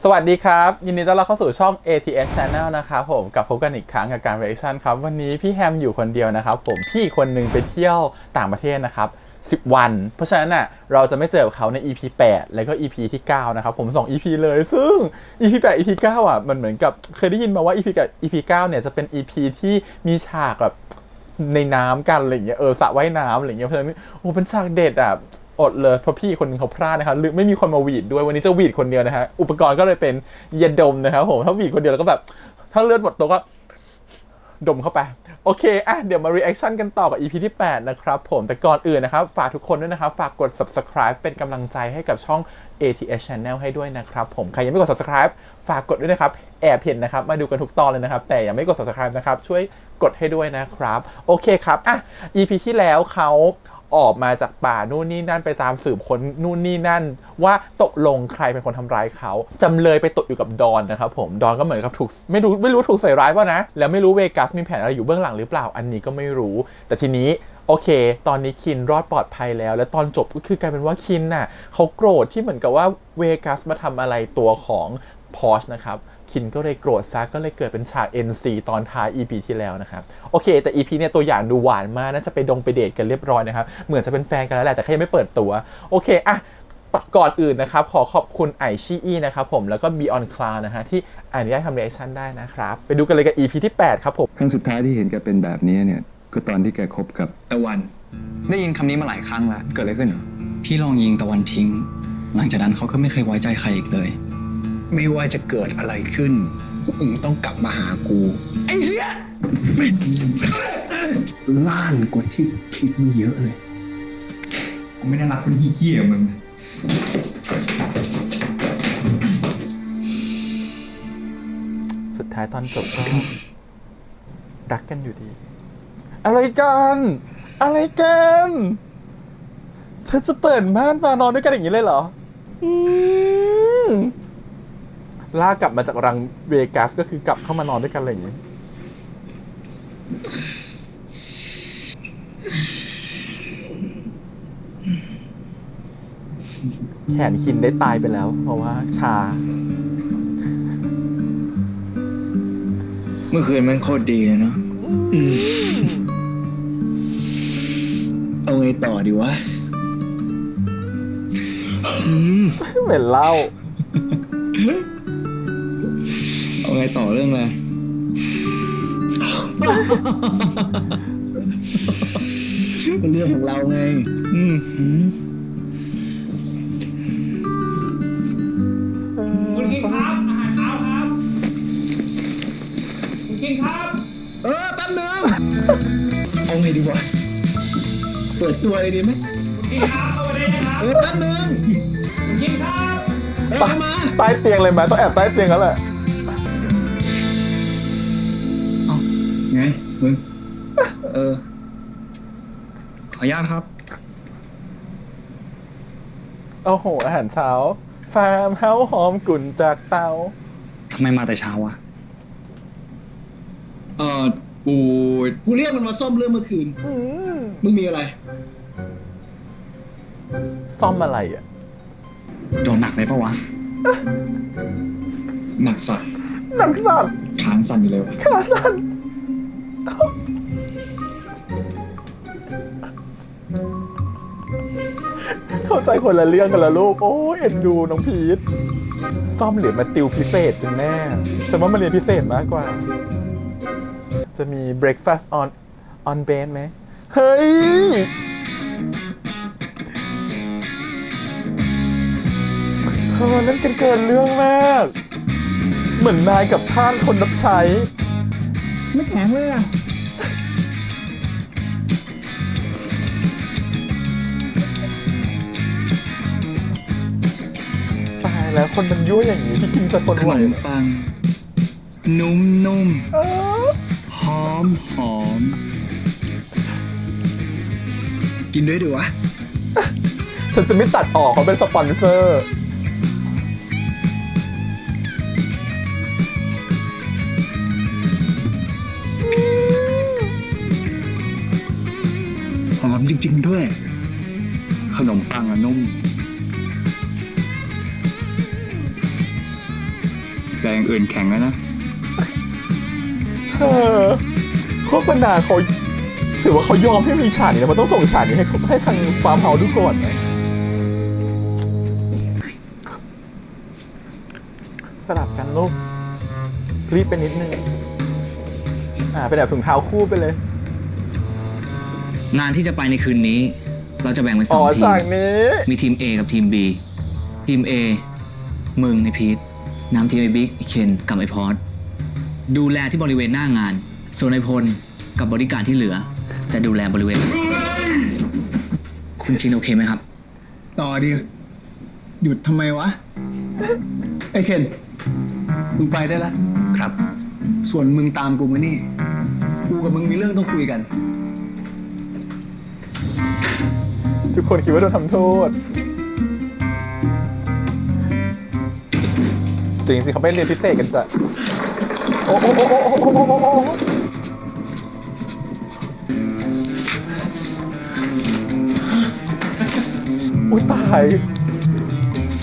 สวัสดีครับยินดีต้อนรับเข้าสู่ช่อง ATS Channel นะครับผมกับพบกันอีกครั้งกับการ reaction ครับวันนี้พี่แฮมอยู่คนเดียวนะครับผมพี่คนหนึ่งไปเที่ยวต่างประเทศนะครับ10 วันเพราะฉะนั้นน่ะเราจะไม่เจอกับเขาใน EP 8 แล้วก็ EP ที่ 9 นะครับผม2 EP เลยซึ่ง EP 8 EP 9 อ่ะมันเหมือนกับเคยได้ยินมาว่า EP กับ EP 9 เนี่ยจะเป็น EP ที่มีฉากแบบในน้ำกันอะไรอย่างเงี้ยสระว่ายน้ำอะไรอย่างเงี้ยเพราะฉะนั้นโอ้เป็นฉากเด็ดอ่ะอดเลยเพราะพี่คนนึงเขาพลาดนะครับหรือไม่มีคนมาหวีดด้วยวันนี้จะหวีดคนเดียวนะฮะอุปกรณ์ก็เลยเป็นยาดมนะครับผมถ้าหวีดคนเดียวแล้วก็แบบถ้าเลือดหมดตัวก็ดมเข้าไปโอเคเดี๋ยวมา reaction กันต่อกับ EP ที่ 8 นะครับผมแต่ก่อนอื่นนะครับฝากทุกคนด้วยนะครับฝากกด subscribe เป็นกำลังใจให้กับช่อง ATS Channel ให้ด้วยนะครับผมใครยังไม่กด subscribe ฝากกดด้วยนะครับแอบเห็นนะครับมาดูกันทุกตอนเลยนะครับแต่ยังไม่กด subscribe นะครับช่วยกดให้ด้วยนะครับโอเคครับEP ที่แล้วเขาออกมาจากป่านู่นนี่นั่นไปตามสืบค้นนู่นนี่นั่นว่าตกลงใครเป็นคนทำร้ายเขาจำเลยไปตกอยู่กับดอนนะครับผมดอนก็เหมือนกับถูกไม่รู้ถูกใส่ร้ายป่ะนะแล้วไม่รู้เวกัสมีแผนอะไรอยู่เบื้องหลังหรือเปล่าอันนี้ก็ไม่รู้แต่ทีนี้โอเคตอนนี้คินรอดปลอดภัยแล้วและตอนจบก็คือกลายเป็นว่าคินน่ะเขาโกรธที่เหมือนกับว่าเวกัสมาทำอะไรตัวของพอชนะครับคินก็เลยโกรธซะก็เลยเกิดเป็นฉาก NC ตอนท้าย EP ที่แล้วนะครับโอเคแต่ EP เนี่ยตัวอย่างดูหวานมากน่าจะไปไปเดทกันเรียบร้อยนะครับเหมือนจะเป็นแฟนกันแล้วแหละแต่แค่ยังไม่เปิดตัวโอเคก่อนอื่นนะครับขอขอบคุณไอชีอีนะครับผมแล้วก็ Beyond Cloud นะฮะที่อนุญาตทำ reaction ได้นะครับไปดูกันเลยกับ EP ที่ 8 ครับผมครั้งสุดท้ายที่เห็นแกเป็นแบบนี้เนี่ยก็ตอนที่แกคบกับตะวันได้ยินคำนี้มาหลายครั้งแล้วเกิดอะไรขึ้นเหรอ พี่ลองยิงตะวันทิ้ง หลังจากนั้นเขาก็ไม่เคยไว้ใจใครอีกเลย ไม่ว่าจะเกิดอะไรขึ้นมึงต้องกลับมาหากูไอ้เหี้ยล้านกว่าที่คิดมาเยอะเลยกูไม่ได้รักคนเหี้ยมึง สุดท้ายตอนจบก็รักกันอยู่ดี อะไรกันเธอจะเปิดม่านมานอนด้วยกันอย่างนี้เลยเหรอลากกลับมาจากรังเวกัสก็คือกลับเข้ามานอนด้วยกันอะไรอย่างนี้แขนคินได้ตายไปแล้วเพราะว่าชา เมื่อคืนมันโคตรดีเลยเนาะเอาไงต่อดีวะ เหม็นเหล้า เอาไงต่อเรื่องอะไรเป็นเรื่องของเราไงคุณกินครับอาหารเช้าครับคุณกินครับ แป๊บนึงเอาไงดีวะเปิดตัวเลยดีไหม คุณกินครับเข้ามาได้นะครับ แป๊บนึง คุณกินครับ มา ใต้เตียงเลยไหมต้องแอบใต้เตียงแล้วแหละ ไงมึงขออนุญาตครับ โอ้โหอาหารเช้าฟาร์มเฮาส์หอมกลุ่นจากเตา ทำไมมาแต่เช้าวะ กูเรียกมันมาซ่อมเรื่องเมื่อคืนมึงมีอะไร ซ่อมอะไรอ่ะ โดนหนักเลยปะวะ หนักสัตว์ หนักสั่น ขางสั่นอยู่เลยวะ ขาสั่นเข้าใจคนละเรื่องกันละลูกโอ้ยเอ็นดูน้องพีทซ่อมหรือมาติวพิเศษกันแน่ฉันว่ามาเรียนพิเศษมากกว่าจะมี breakfast on bed ไหมเฮ้ยเธอนั่นกันเกินเรื่องมาก เหมือนนายกับท่านคนรับใช้ ไม่แข็งเลยอ่ะ ตายแล้วคนมันยั่วอย่างนี้พี่คิมจะทน ข ไหวน มปัง นุ่ม เออ ๆ หอม กินด้วยดิวะ ฉันจะไม่ตัดออกเขาเป็นสปอนเซอร์ หอมจริงๆด้วย ขนมปังอะนุ่ม แต่อย่างอื่นแข็งแล้วนะ เออโฆษณาเขาถือว่าเขายอมให้มีฉากนี้นะมันต้องส่งฉากนี้ให้ทางฟาร์มเฮาส์ดูก่อนนะสลับกันลูกรีบไปนิดนึงเป็นแบบถุงเท้าคู่ไปเลย งานที่จะไปในคืนนี้ เราจะแบ่งเป็นส อ๋ อ อง ที ฉาม กนี้ มีทีม A กับทีม B ทีม A มึงไอพีทนำทีมไอบิ๊กไอเคนกับไอพอดดูแลที่บริเวณหน้างาน ส่วนไอพลกับบริการที่เหลือ จะดูแลบริเวณ คุณชินโอเคไหมครับ ต่อดิหยุดทำไมวะ ไอ้เคนมึงไปได้แล้ว ครับ ส่วนมึงตามกูมานี่ กูกับมึงมีเรื่องต้องคุยกัน ทุกคนคิดว่าโดนทำโทษแต่จริงๆเขาไม่เรียนพิเศษกันจ้ะโอ้โอ้โอ้โอ้โอ้โอ้โอ้โอ้อุ้ยตาย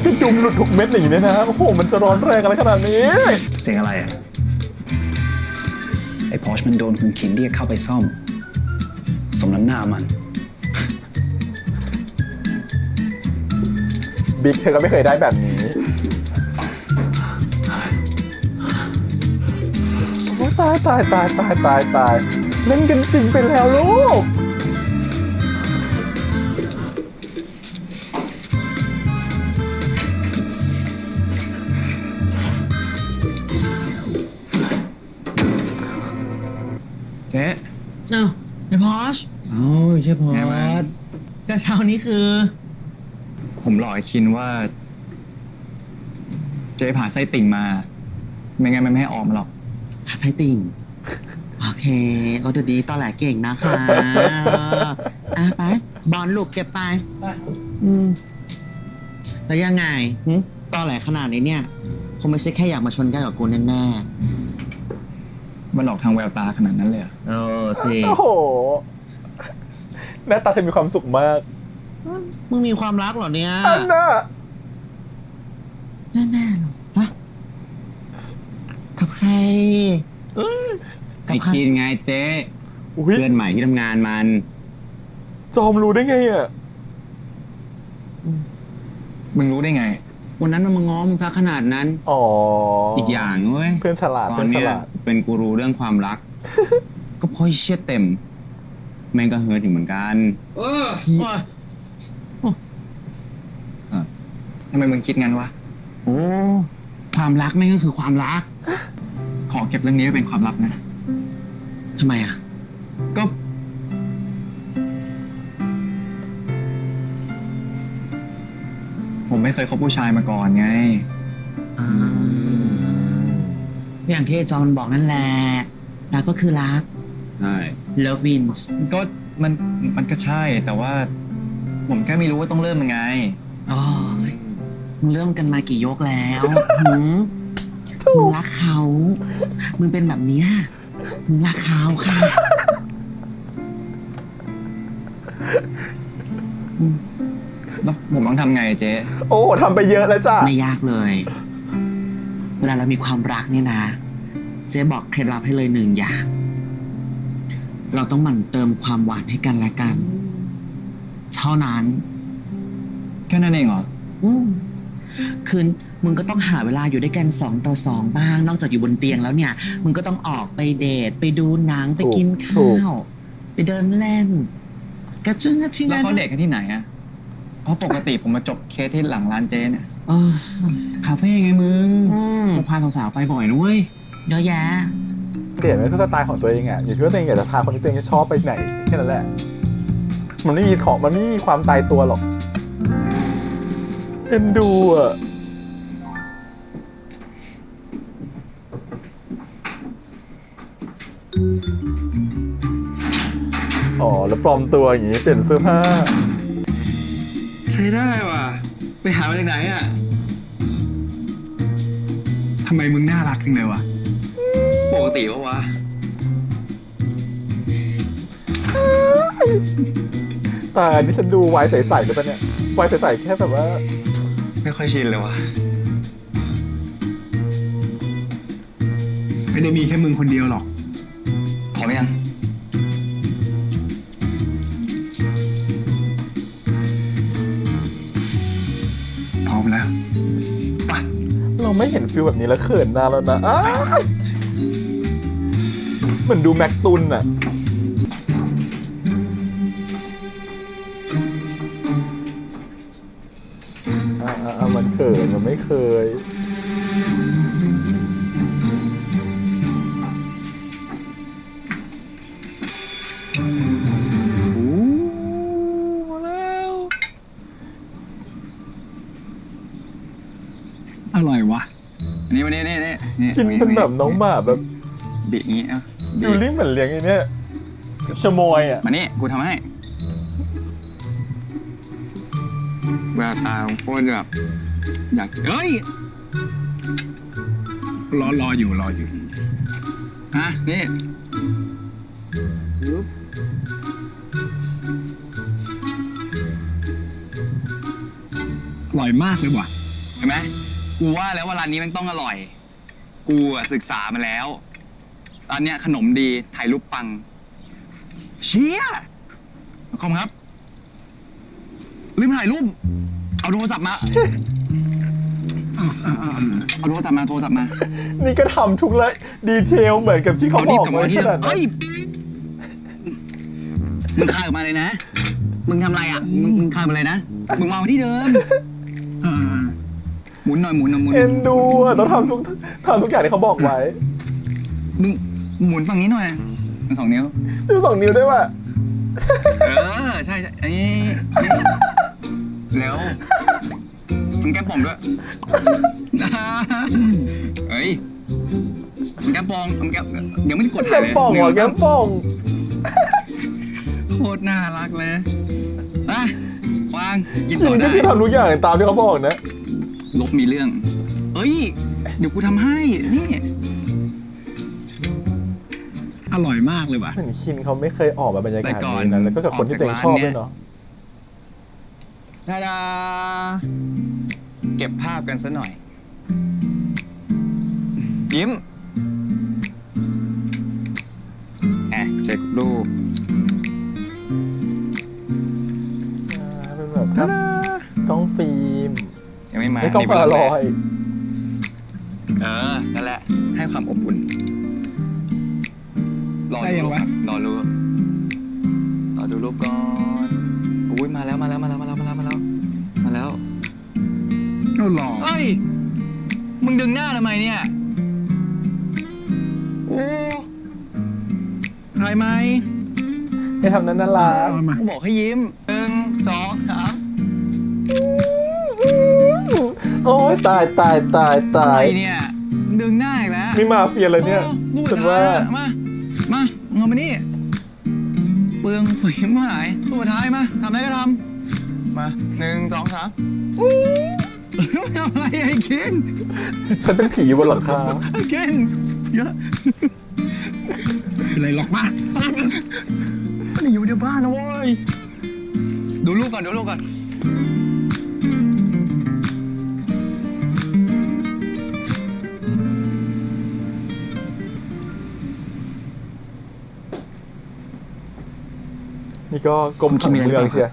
กระจุมหลุดทุกเม็ดอย่างนี้เนี่ยนะ โอ้โห มันจะร้อนแรงอะไรขนาดนี้ เสียงอะไรอ่ะ ไอ้พอชมันโดนคุณขินเรียกเข้าไปซ่อม สมน้ำหน้ามัน บิ๊กเธอก็ไม่เคยได้แบบนี้โอ้ตายตายตายตายตายตายเล่นกันจริงไปแล้วลูก เจ๊ เอ้าไอพอชเอ้าใช่พอ ไงวะ ดแต่เช้านี้คือ ผมหลอกไอ้คินว่า เจ๊ผ่าไส้ติ่งมา ไม่งั้นมันไม่ให้ออกมาหรอก หาไซติ่ง โอเคโอ้ดูดีตอนแหลเก่งนะคะไป บอลลูกเก็บไปแล้วยังไงตอนแหลขนาดนี้เนี่ย คงไม่ใช่แค่อยากมาชนแก้วกับกูแน่ มันหลอกทางแววตาขนาดนั้นเลยเหรอ ๆสิ โอ้โห หน้าตาเธอมีความสุขมาก มึงมีความรักเหรอเนี่ย อันน่ะ แน่ๆหรอฮะกับใครกั ไอ้ บใคร คินไงเจ๊ อุ้ย เพื่อนใหม่ที่ทำงานมัน จอมรู้ได้ไงอ่ะ มึงรู้ได้ไง วันนั้นมันมาง้อมึงซะขนาดนั้น อ๋อ อีกอย่างเว้ย เพื่อนฉลาด ตอ เพื่อน นฉ เนี้ย ลาด เป็นกูรูเรื่องความรัก ก็เพราะไอ้เชี่ยเต็ม แม่งก็เฮิร์ตอยู่เหมือนกันทำไมมึงคิดงั้นวะ โอ้ความรักแม่งก็คือความรัก ขอเก็บเรื่องนี้ไว้เป็นความลับนะ ทำไมอ่ะ ก็ ผมไม่เคยคบผู้ชายมาก่อนไง อย่างที่ไอ้จอมบอกนั่นแหละ รักก็คือรัก ใช่ love wins ก็มันก็ใช่ แต่ว่า ผมแค่ไม่รู้ว่าต้องเริ่มยังไง อ๋อมึงเริ่มกันมากี่ยกแล้วหืมมึงรักเขา มึงเป็นแบบเนี้ยมึงรักเขาค่ะ แล้วผมต้องทำไงเจ๊ โอ้ทำไปเยอะแล้วจ้ะ ไม่ยากเลย เวลาเรามีความรักเนี่ยนะ เจ๊บอกเคล็ดลับให้เลยหนึ่งอย่าง เราต้องหมั่นเติมความหวานให้กันและกัน เท่านั้น แค่นั้นเองเหรอ คืนมึงก็ต้องหาเวลาอยู่ด้วยกัน2 ต่อ 2บ้าง นอกจากอยู่บนเตียงแล้วเนี่ย มึงก็ต้องออกไปเดท ไปดูหนัง ไปกิน ถู ข้าก ว ไปเดินเล่น กระจุ้งกระชิง แล้วเขาเด็กกันที่ไหนอะเพราะปกติผมมาจบเคสที่หลังร้านเจ๊เนี่ย เออ คาเฟ่ไงมึง อืม ผมพาสาวๆไปบ่อยนุ้ย เยอะแยะ เดทมันคือสไตล์ของตัวเองอ่ะอยู่ที่ว่าตัวเองอยากจะพาคนที่ตัวเองชอบไปไหนแค่นั้นแหละ มันไม่มีของมันไม่มีความตายตัวหรอกเอ็นดูอ่ะอ๋อแล้วปลอมตัวอย่างงี้เปลี่ยนเสื้อผ้า ใช้ได้ว่ะ ไปหามาจากไหนอะทำไมมึงน่ารักจังเลยวะ ปกติปะวะ แต่อันนี่ฉันดูวายใสๆหรือเปล่าเนี่ยวายใสๆแค่แบบว่า ไม่ค่อยชินเลยวะ ไม่ได้มีแค่มึงคนเดียวหรอก พร้อมยัง พร้อมแล้วไป เราไม่เห็นฟิลแบบนี้แล้วเขินนานแล้วนะอ้ายเหมือนดูแม็กตุนอะมันเขินมันไม่เคย อร่อยวะ นี่มานี่ ชินเป็นแบบน้องหมาแบบ บิอย่างงี้อ่ะ ฟิลลิ่งเหมือนเลี้ยงไอ้เนี่ยชะโมยอะ มานี่กูทำให้แววตาของโคตรแบบอยากเฮ้ย รออยู่ ฮะนี่ อร่อยมากเลยว่ะ เห็นไหมกูว่าแล้วว่าร้านนี้มันต้องอร่อย กูอะศึกษามาแล้วร้านเนี้ยขนมดีถ่ายรูปปัง เชี่ยคอมครับลืมถ่ายรูป เอาโทรศัพท์มา เอาโทรศัพท์มา นี่ก็ทำทุกเลยดีเทลเหมือนกับที่เขาบอก กลับ ไว้ มาที่ ข เดิ นาด ม นั้ เฮ้ น ย มึงคายออกมาเลยนะ มึงทำอะไรอ่ะ มึงคายมาเลยนะ มึงมาที่เดิม หมุนหน่อยหมุน เอ็นดูอะต้องทำทุกอย่างที่เขาบอกไว้ มึงหมุนฝั่งนี้หน่อยมัน2 นิ้ว ชู2 นิ้วด้วยว่ะ ใช่อันนี้แล้วมันแก้มป่องด้วย เฮ้ยมันแก้มป่องมันแก้มเดี๋ยวไม่ได้กด แก้ ถ่าย ม เลย ป่องเหรอแก้มป่อง โคตรน่ารักเลยไปวางกิน ชิ ต่อน ก็ ได้ คือทำทุกอย่างตามที่เขาบอกนะ ลบมีเรื่อง เอ้ย เดี๋ยวกูทำให้ นี่ อร่อยมากเลยว่ะ เหมือนคินเขาไม่เคยออกมาบรรยากาศ แต่ก่อน นี้นะแล้วก็กับคนที่ตัวเองชอบด้วยเนาะ ทาดา เก็บภาพกันซะหน่อย ยิ้มเช็ครูป เป็นแบบภาพกล้องฟิล์ม ยังไม่มา ไม่กล้องพลารอยด์ นั่นแหละ ให้ความอบอุ่น รอ ได้ ดู ยัง รูป วะ รอดูรูปก่อนอุ้ยมาแล้ว ก็หล่อ เฮ้ย มึงดึงหน้าทำไมเนี่ย โอ้ถ่ายไหม ให้ทำนั้นน่ารัก เอามา กูบอกให้ยิ้ม 1 2 3 โอ้ยตาย อะไรเนี่ยมึงดึงหน้าอีกแล้ว นี่มาเฟียเลยเนี่ย รูป ฉันว่า มาเอามานี่ เปลืองฝีมือหายรูปสุดท้ายมาทำอะไรก็ทำ มา 1 2 3ทำอะไรไอ้เคน ฉันเป็นผีบนหลังคา ไอ้เคนเยอะ เป็นไรหรอกมา นี่อยู่ในบ้านนะเว้ย ดูรูปก่อน นี่ก็กรมผังเมืองเชีย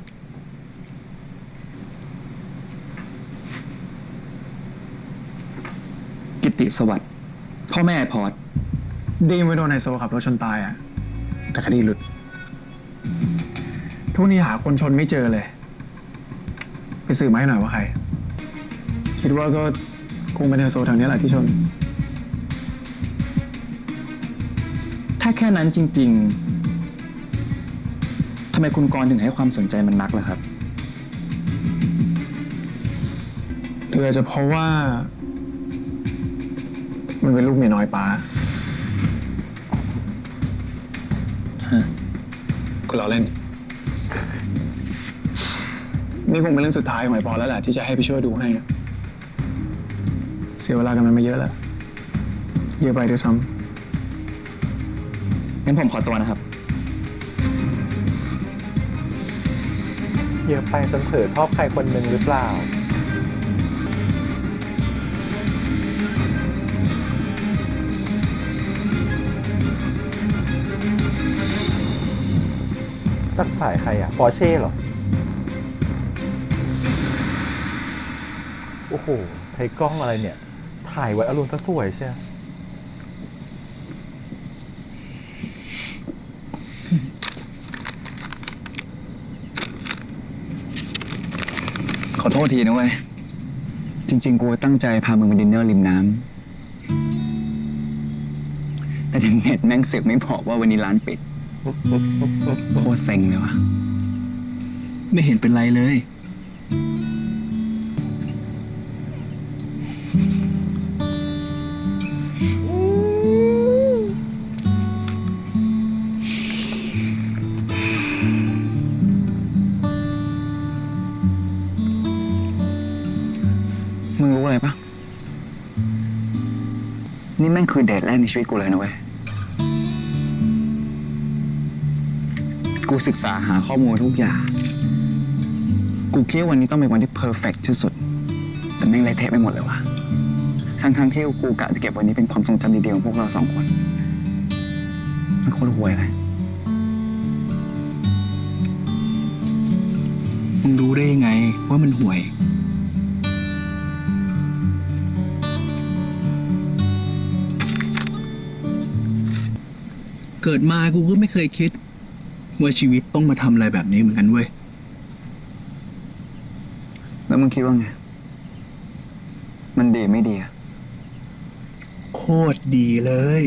กิตติสวัสดิ์พ่อแม่พอร์ต ดีมไปโดนไฮโซขับรถชนตายอ่ะ แต่คดีหลุด ทุกนี้หาคนชนไม่เจอเลย ไปสืบมาให้หน่อยว่าใคร คิดว่าก็คงเป็นไฮโซแถวนี้แหละที่ชน ถ้าแค่นั้นจริง ๆทำไมคุณกรณ์ถึงให้ความสนใจมันนักล่ะครับ หรืออาจจะเพราะว่า มันเป็นลูกเมียน้อยป้า คุณเราเล่น นี่คงเป็นเรื่องสุดท้ายของไอ้ปอแล้วแหละที่จะให้ไปช่วยดูให้นะเสียเวลากันมันมาเยอะแล้ว เยอะไปด้วยซ้ งั้นผมขอตัวนะครับ เยอะไปจนเผลอชอบใครคนหนึ่งหรือเปล่า จากสายใครอะปอร์เช่เหรอ โอ้โห ใช้กล้องอะไรเนี่ย ถ่ายไว้อารมณ์ซะสวยใช่ ขอโทษทีนะเว้ย จริง ๆ กูตั้งใจพามึงไปดินเนอร์ริมน้ำแต่เน็ตแม่งเสือกไม่บอกว่าวันนี้ร้านปิดโคตรเซ็งเลยวะไม่เห็นเป็นไรเลย มึงรู้อะไรปะนี่แม่งคือเดทแรกในชีวิตกูเลยนะเว้ย กูศึกษาหาข้อมูลทุกอย่าง กูคิดว่าวันนี้ต้องเป็นวันที่เพอร์เฟกต์ที่สุด แต่แม่งเละเทะไปหมดเลยวะทั้งที่กูกะจะเก็บวันนี้เป็นความทรงจำดีๆของพวกเราสองคน มันโคตรห่วยเลย มึงรู้ได้ยังไงว่ามันห่วย เกิดมากูก็ไม่เคยคิด ว่าชีวิตต้องมาทำอะไรแบบนี้เหมือนกันเว้ย แล้วมึงคิดว่าไง มันดีไม่ดีอะ โคตรดีเลย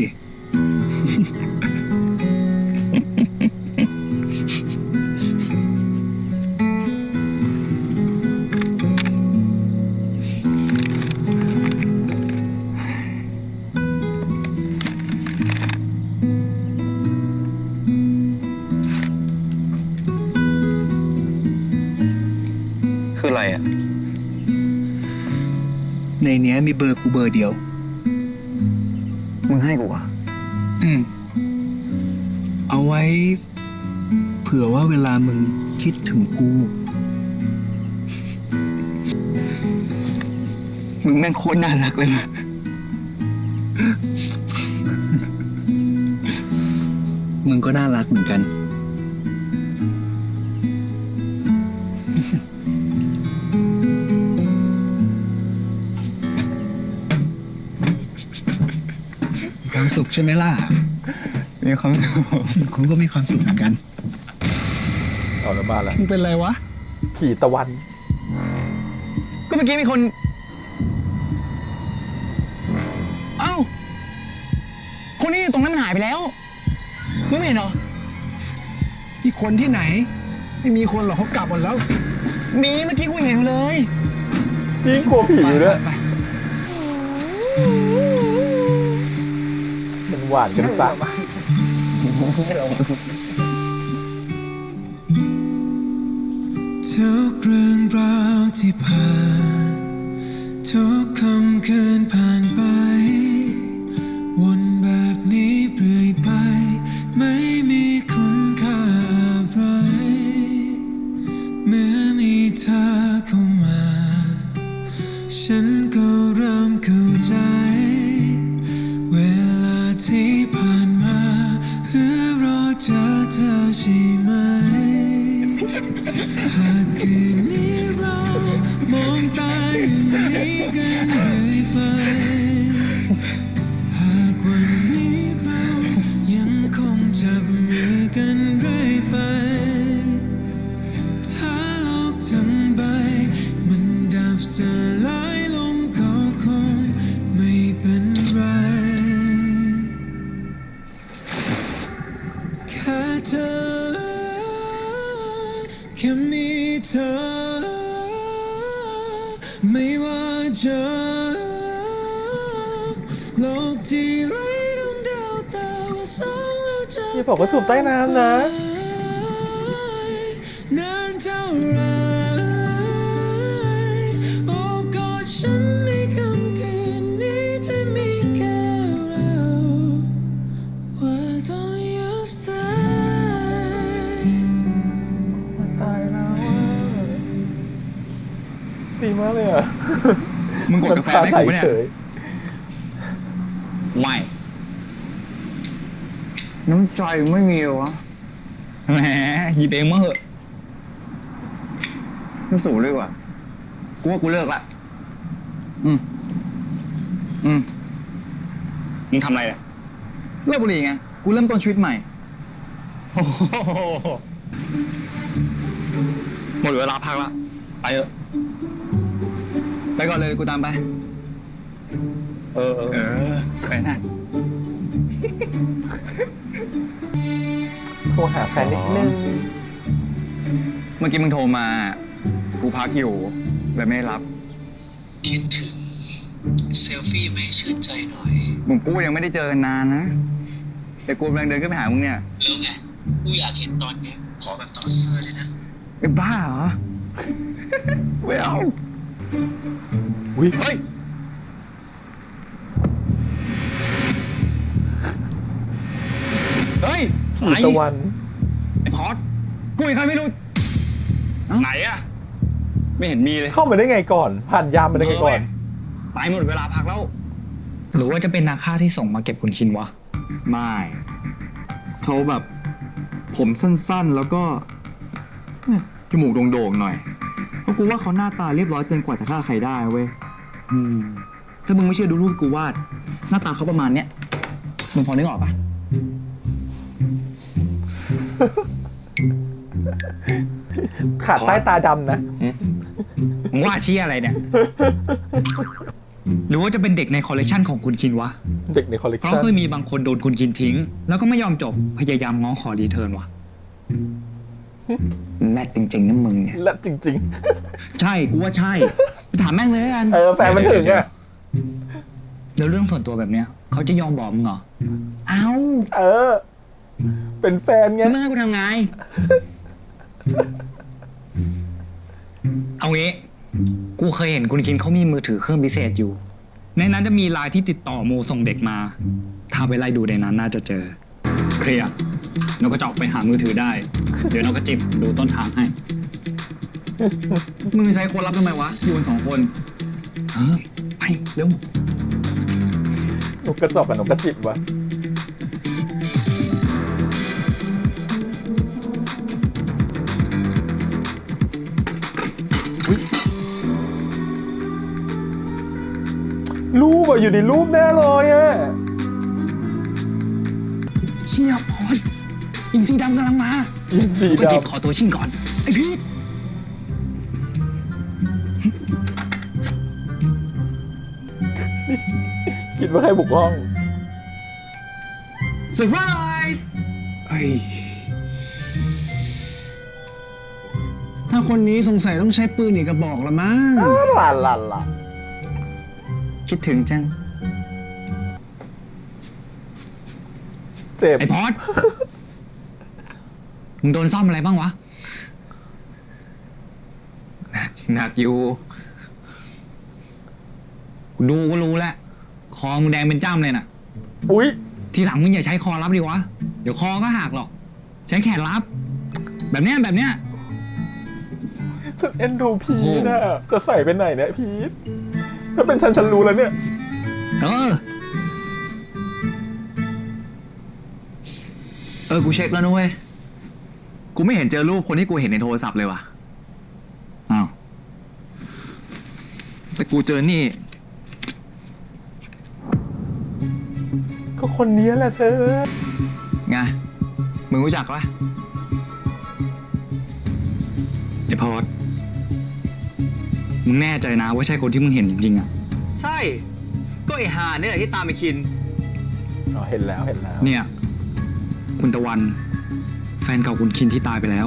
คืออะไรอะ ในเนี้ยมีเบอร์กูเบอร์เดียว มึงให้กูอะ เอาไว้ เผื่อว่าเวลามึงคิดถึงกู มึงแม่งโคตรน่ารักเลยนะ มึงก็น่ารักเหมือนกัน มีความสุขใช่ไหมล่ะ มีความสุข กูก็มีความสุขเหมือนกัน เอาแล้วมาละ มึงเป็นไรวะ ผีตะวัน ก็เมื่อกี้มีคน เอ้า คนที่อยู่ตรงนั้นมันหายไปแล้ว มึงไม่เห็นเหรอ มีคนที่ไหน ไม่มีคนหรอกเขากลับหมดแล้ว มีเมื่อกี้กูเห็นเลย ยิ่งกลัวผีด้วย ไป มันหวานกันซะ ทุกเรื่องราวที่ผ่านทุกคำคืนผ่านไปวนแบบนี้เรื่อยไปไม่มีคุณค่าอะไรเมื่อมีเธอเข้ามาฉันก็เริ่มเข้าใจเวลาที่ผ่านมาเพื่อรอเจอเธอใช่ไหมหากคืนนี้เรามองตาอย่างนี้กันเรื่อยไปหากวันนี้เรายังคงจับมือกันเรื่อยไปถ้าโลกทั้งใบมันดับสลายลงก็คงไม่เป็นไรแค่เธอแค่มีเธอไม่ว่าจะโลกที่ไร้ดวงดาวแต่ว่าสองเราจะ อย่าบอกว่าจูบใต้น้ำนะ นานเท่าไรโอ้กอดฉันในค่ำคืนนี้จะมีแค่เรา Why don't you stay ตายแล้วอะดีมากเลยอ่ะ มึงกดกาแฟให้กูปะเนี่ย เฉย ไม่ น้ำใจไม่มีวะ แหมหยิบเองมาเหอะไม่สูงเลยว่ะกูว่ากูเลิกละมึงทำอะไรเนี่ยเลิกบุหรี่ไงกูเริ่มต้นชีวิตใหม่โอ้โหหมดเวลาพักละไปเถอะไปก่อนเลยกูตามไปไปนะ โทรหาแฟนนิดนึง เมื่อกี้มึงโทรมา กูพักอยู่เลยไม่ได้รับ คิดถึงเซลฟี่ไหมชื่นใจหน่อย มึงกูยังไม่ได้เจอกันนานนะ แต่กูกำลังเดินขึ้นไปหามึงเนี่ย แล้วไง กูอยากเห็นตอนเนี้ยขอแบบถอดเสื้อเลยนะ ไอ้บ้าเหรอ ไม่เอา อุ้ย เฮ้ย เฮ้ย สีตะวัน ไอ้พอดกูยังใครไม่รู้ ไหนอะไม่เห็นมีเลย เข้ามาได้ไงก่อน ผ่านยามมาได้ไงก่อน ไปหมดเวลาพักแล้ว หรือว่าจะเป็นนาค่าที่ส่งมาเก็บคุณคินวะ ไม่ เขาแบบผมสั้นๆ แล้วก็จมูกโด่งๆหน่อยเพราะกูว่าเขาหน้าตาเรียบร้อยเกินกว่าจะฆ่าใครได้เว้ยถ้ามึงไม่เชื่อดูรูปกูวาด หน้าตาเขาประมาณเนี้ยมึงพอนึกออกปะ ขาดใต้ตาดำนะ มึงว่าชี้อะไรเนี่ย หรือว่าจะเป็นเด็กในคอลเลกชันของคุณคินวะ เด็กในคอลเลก เพราะ ชัน เคยมีบางคนโดนคุณคินทิ้ง แล้วก็ไม่ยอมจบ พยายามง้อขอรีเทิร์นวะ แรดจริงๆนะมึงเนี่ย และจริง ใช่ กูว่าใช่ ไปถามแม่งเลยกัน ๆ แฟนมันถึงอ่ะ แล้วเรื่องส่วนตัวแบบเนี้ยเขาจะยอมบอกมึงเหรอ เอ้า เป็นแฟนไง แล้วมึงให้กูทำไง เอางี้ กูเคยเห็นคุณคินเขามีมือถือเครื่องพิเศษอยู่ ในนั้นจะมีไลน์ที่ติดต่อโมส่งเด็กมา ถ้าไปไล่ดูในนั้นน่าจะเจอ เคลียร์นกกระจอกไปหามือถือได้ เดี๋ยวนกกระจิบดูต้นทางให้ มึงใช้คนรับทำไมวะอยู่กัน2 คน ไปเร็ว นกกระจอกกับนกกระจิบวะรูปอะอยู่ในรูปแน่เลยอะ เชี่ยพอดอินซีดำกำลังมา อินซี นกกระจิบ ดำ ขอตัวชิ่งก่อน ไอพีท คิดว่าใครบุกห้อง เซอร์ไพรส์ ถ้าคนนี้สงสัยต้องใช้ปืนอีกกระบอกละมั้ง หล่ะ คิดถึงจัง เจ็บ ไอพอด มึงโดนซ่อมอะไรบ้างวะ หนักอยู่ ดูก็รู้แล้ว คอมึงแดงเป็นจ้ำเลยน่ะ อุ๊ย ทีหลังมึงอย่าใช้คอรับดีวะ เดี๋ยวคอก็หักหรอก ใช้แขนรับ แบบเนี้ย ฉันเอ็นดูพีทอะจะใส่ไปไหนเนี่ยพีทถ้าเป็นฉันรู้แล้วเนี่ย กูเช็คแล้วนะเว้ย กูไม่เห็นเจอรูปคนที่กูเห็นในโทรศัพท์เลยว่ะ อ้าว แต่กูเจอนี่ ก็คนนี้แหละเธอ ไง มึงรู้จักปะ ไอพอด มึงแน่ใจนะว่าใช่คนที่มึงเห็นจริงๆอ่ะ ใช่ ก็ไอหาเนี่ยแหละที่ตามไปคิน อ๋อ เห็นแล้ว เนี่ย คุณตะวัน แฟนเก่าคุณคินที่ตายไปแล้ว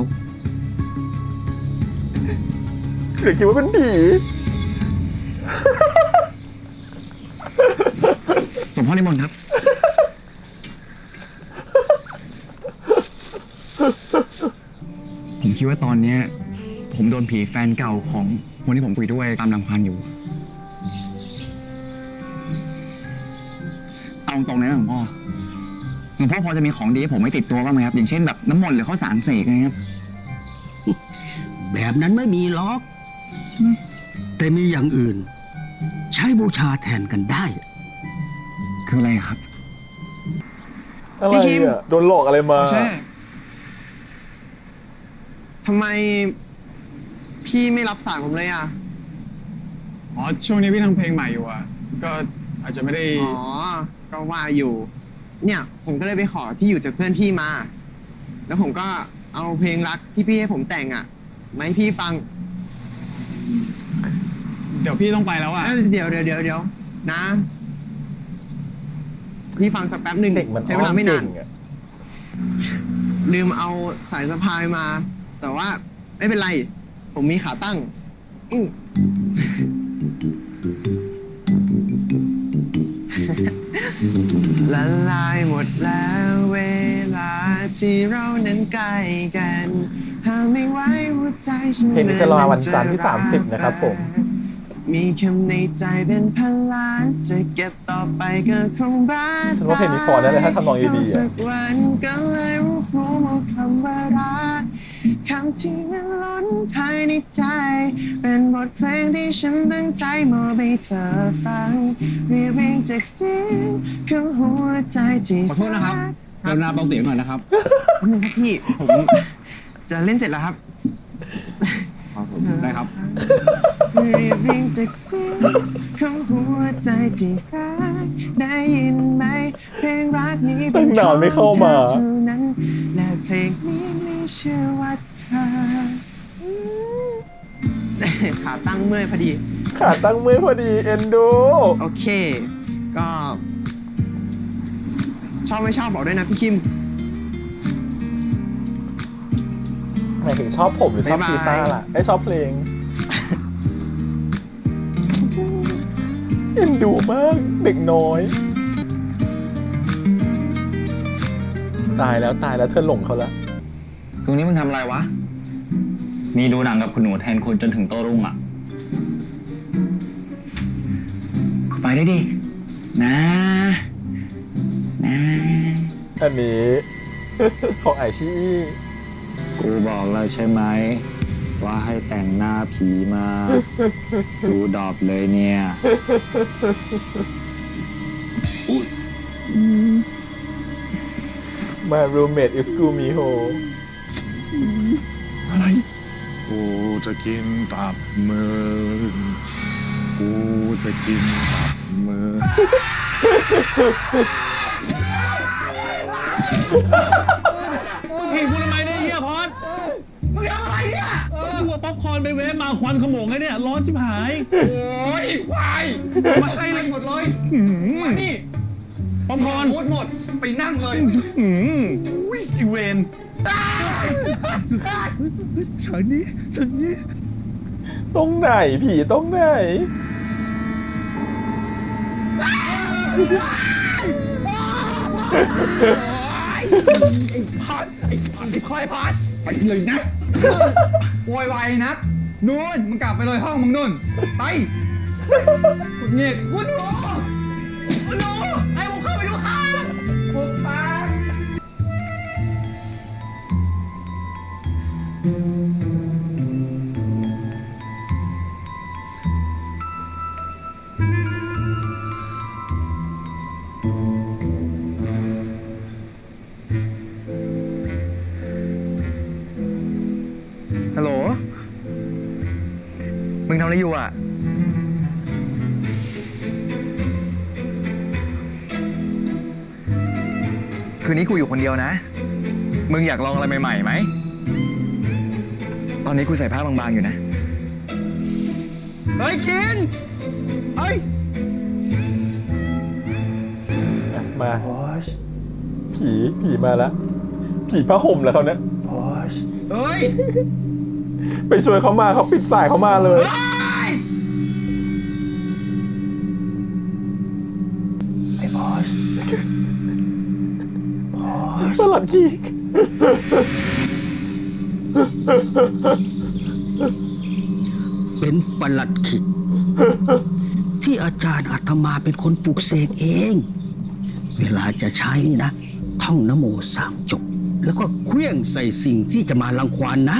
หรือคิดว่าเป็นผี หลวงพ่อนิมนต์ครับ ผมคิดว่าตอนเนี้ย ผมโดนผีแฟนเก่าของคนที่ผมคุยด้วยตามรังควานอยู่ เอาตรงๆนะหลวงพ่อพอจะมีของดีให้ผมไม่ติดตัวบ้างไหมครับ อย่างเช่นแบบน้ำมนต์หรือข้าวสารเสกอะไรครับ แบบนั้นไม่มีหรอก แต่มีอย่างอื่น ใช้บูชาแทนกันได้ คืออะไรครับ อะไรอ่ะ โดนหลอกอะไรมา ใช่ ทำไมพี่ไม่รับสายผมเลยอ่ะ อ๋อ ช่วงนี้พี่ทำเพลงใหม่อยู่อ่ะ ก็อาจจะไม่ได้ อ๋อ ก็ว่าอยู่ เนี่ยผมก็เลยไปขอที่อยู่จากเพื่อนพี่มา แล้วผมก็เอาเพลงรักที่พี่ให้ผมแต่งอ่ะมาให้พี่ฟัง เดี๋ยวพี่ต้องไปแล้วอ่ะ เดี๋ยวนะ พี่ฟังสักแป๊บหนึ่ง เด็กมัน ใช้เวลาไม่นาน เก่งอะ ลืมเอาสายสะพายมา แต่ว่าไม่เป็นไร ผมมีขาตั้งอื้อ ละลายหมดแล้วเวลาที่เรานั้นใกล้กันหากไม่ไหวหัวใจฉัน เพลงนี้จะรอวันจันทร์ที่30นะครับผม มีคำในใจเป็นพันล้านจะเก็บต่อไปก็คงบ้า ฉันว่าเพลงนี้พอได้เลยถ้าทำนองดีๆ สั อะ กวันก็เลยรู้ว่าคำว่ารักคำที่มันล้นภายในใจเป็นบทเพลงที่ฉันตั้งใจมอบให้เธอฟังเรียบเรียงจากเสียงของหัวใจที่ ขอโทษนะครับกรุณาเบาเสียงหน่อยนะครับ นี่ครับพี่ผมจะเล่นเสร็จแล้วครับ ได้ครับ เรียบเรียงจากเสียงของหัวใจที่รักได้ยินไหมเพลงรักนี้เป็น ตั้งนานไม่เข้ามา ของเธอเท่านั้นและเพลงนี้มีชื่อว่าเธอขาตั้งเมื่อยพอดี ขาตั้งมือพอดีเอ็นดู โอเค ก็ ชอบไม่ชอบบอกด้วยนะพี่คิม หมายถึงชอบผมหรือชอบ บ๊ายบาย กีตาร์ล่ะไอยชอบเพลง เอ็นดูมากเด็กน้อย ตายแล้วเธอหลงเขาแล้ว ตรงนี้มึงทำอะไรวะ มีดูหนังกับคุณหนูแทนคนจนถึงโตรุ่งอ่ะ ไปได้ดิ นะ อันนี้ ของไอชี่ กูบอกแล้วใช่ไหมว่าให้แต่งหน้าผีมาดูดอบเลยเนี่ย My roommate is Gumiho กูจะกินตับมือ กูจะกินตับมือ มึงถีบกูทำไมเนี่ยเฮียพอดมึงทำอะไรเนี่ยกูเอาป๊อปคอร์นไปเวฟมาควันขโมงไงเนี่ย ร้อนชิบหาย โอ้ยควายมาให้เลยหมดเลยมานี่ป๊อปคอร์นหมด ไปนั่งเลยอุ้ยอีเวน ฉันนี้ ตรงไหนผีตรงไหน คอยพอดไปเลยนะโวยวายนะนู่นมึงกลับไปเลยห้องมึงนู่นไปกุดเงียบกุดหนูให้ผมเข้าไปดูข้างปุ๊บปัง ฮัลโหล มึงทำอะไรอยู่อ่ะ คืนนี้กูอยู่คนเดียวนะ มึงอยากลองอะไรใหม่ๆไหม ตอนนี้กูใส่ผ้าบางๆอยู่นะ เฮ้ยกิน เฮ้ย มา ผีมาแล้ว ผีผ้าห่มแล้วเขาเนี่ย เฮ้ย ไปช่วยเขามาเขาปิดสายเขามาเลยประหลัดขีก เป็นปลัดขิก ที่อาจารย์อาตมาเป็นคนปลุกเสกเอง เวลาจะใช้นี่นะ ท่องนะโม3 จบ แล้วก็เคลื่องใส่สิ่งที่จะมารังควานนะ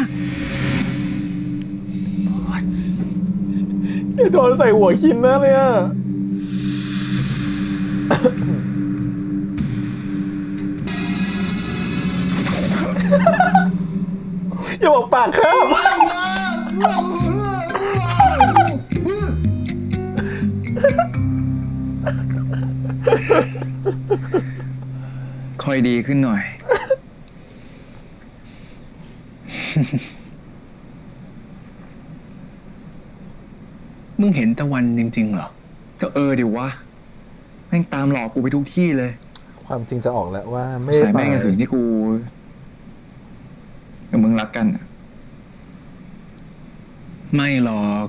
เดี๋ยวโดนใส่หัวคินนะเลยอ่ะ อย่าบอกปากข้าม ค่อยดีขึ้นหน่อย มึงเห็นตะวันจริงๆเหรอ ก็ดิวะแม่งตามหลอกกูไปทุกที่เลย ความจริงจะออกแล้วว่าไม่ ใส่ ได้ แม่ง ตาย จะถึงที่กูกับมึงรักกันอะ ไม่หรอก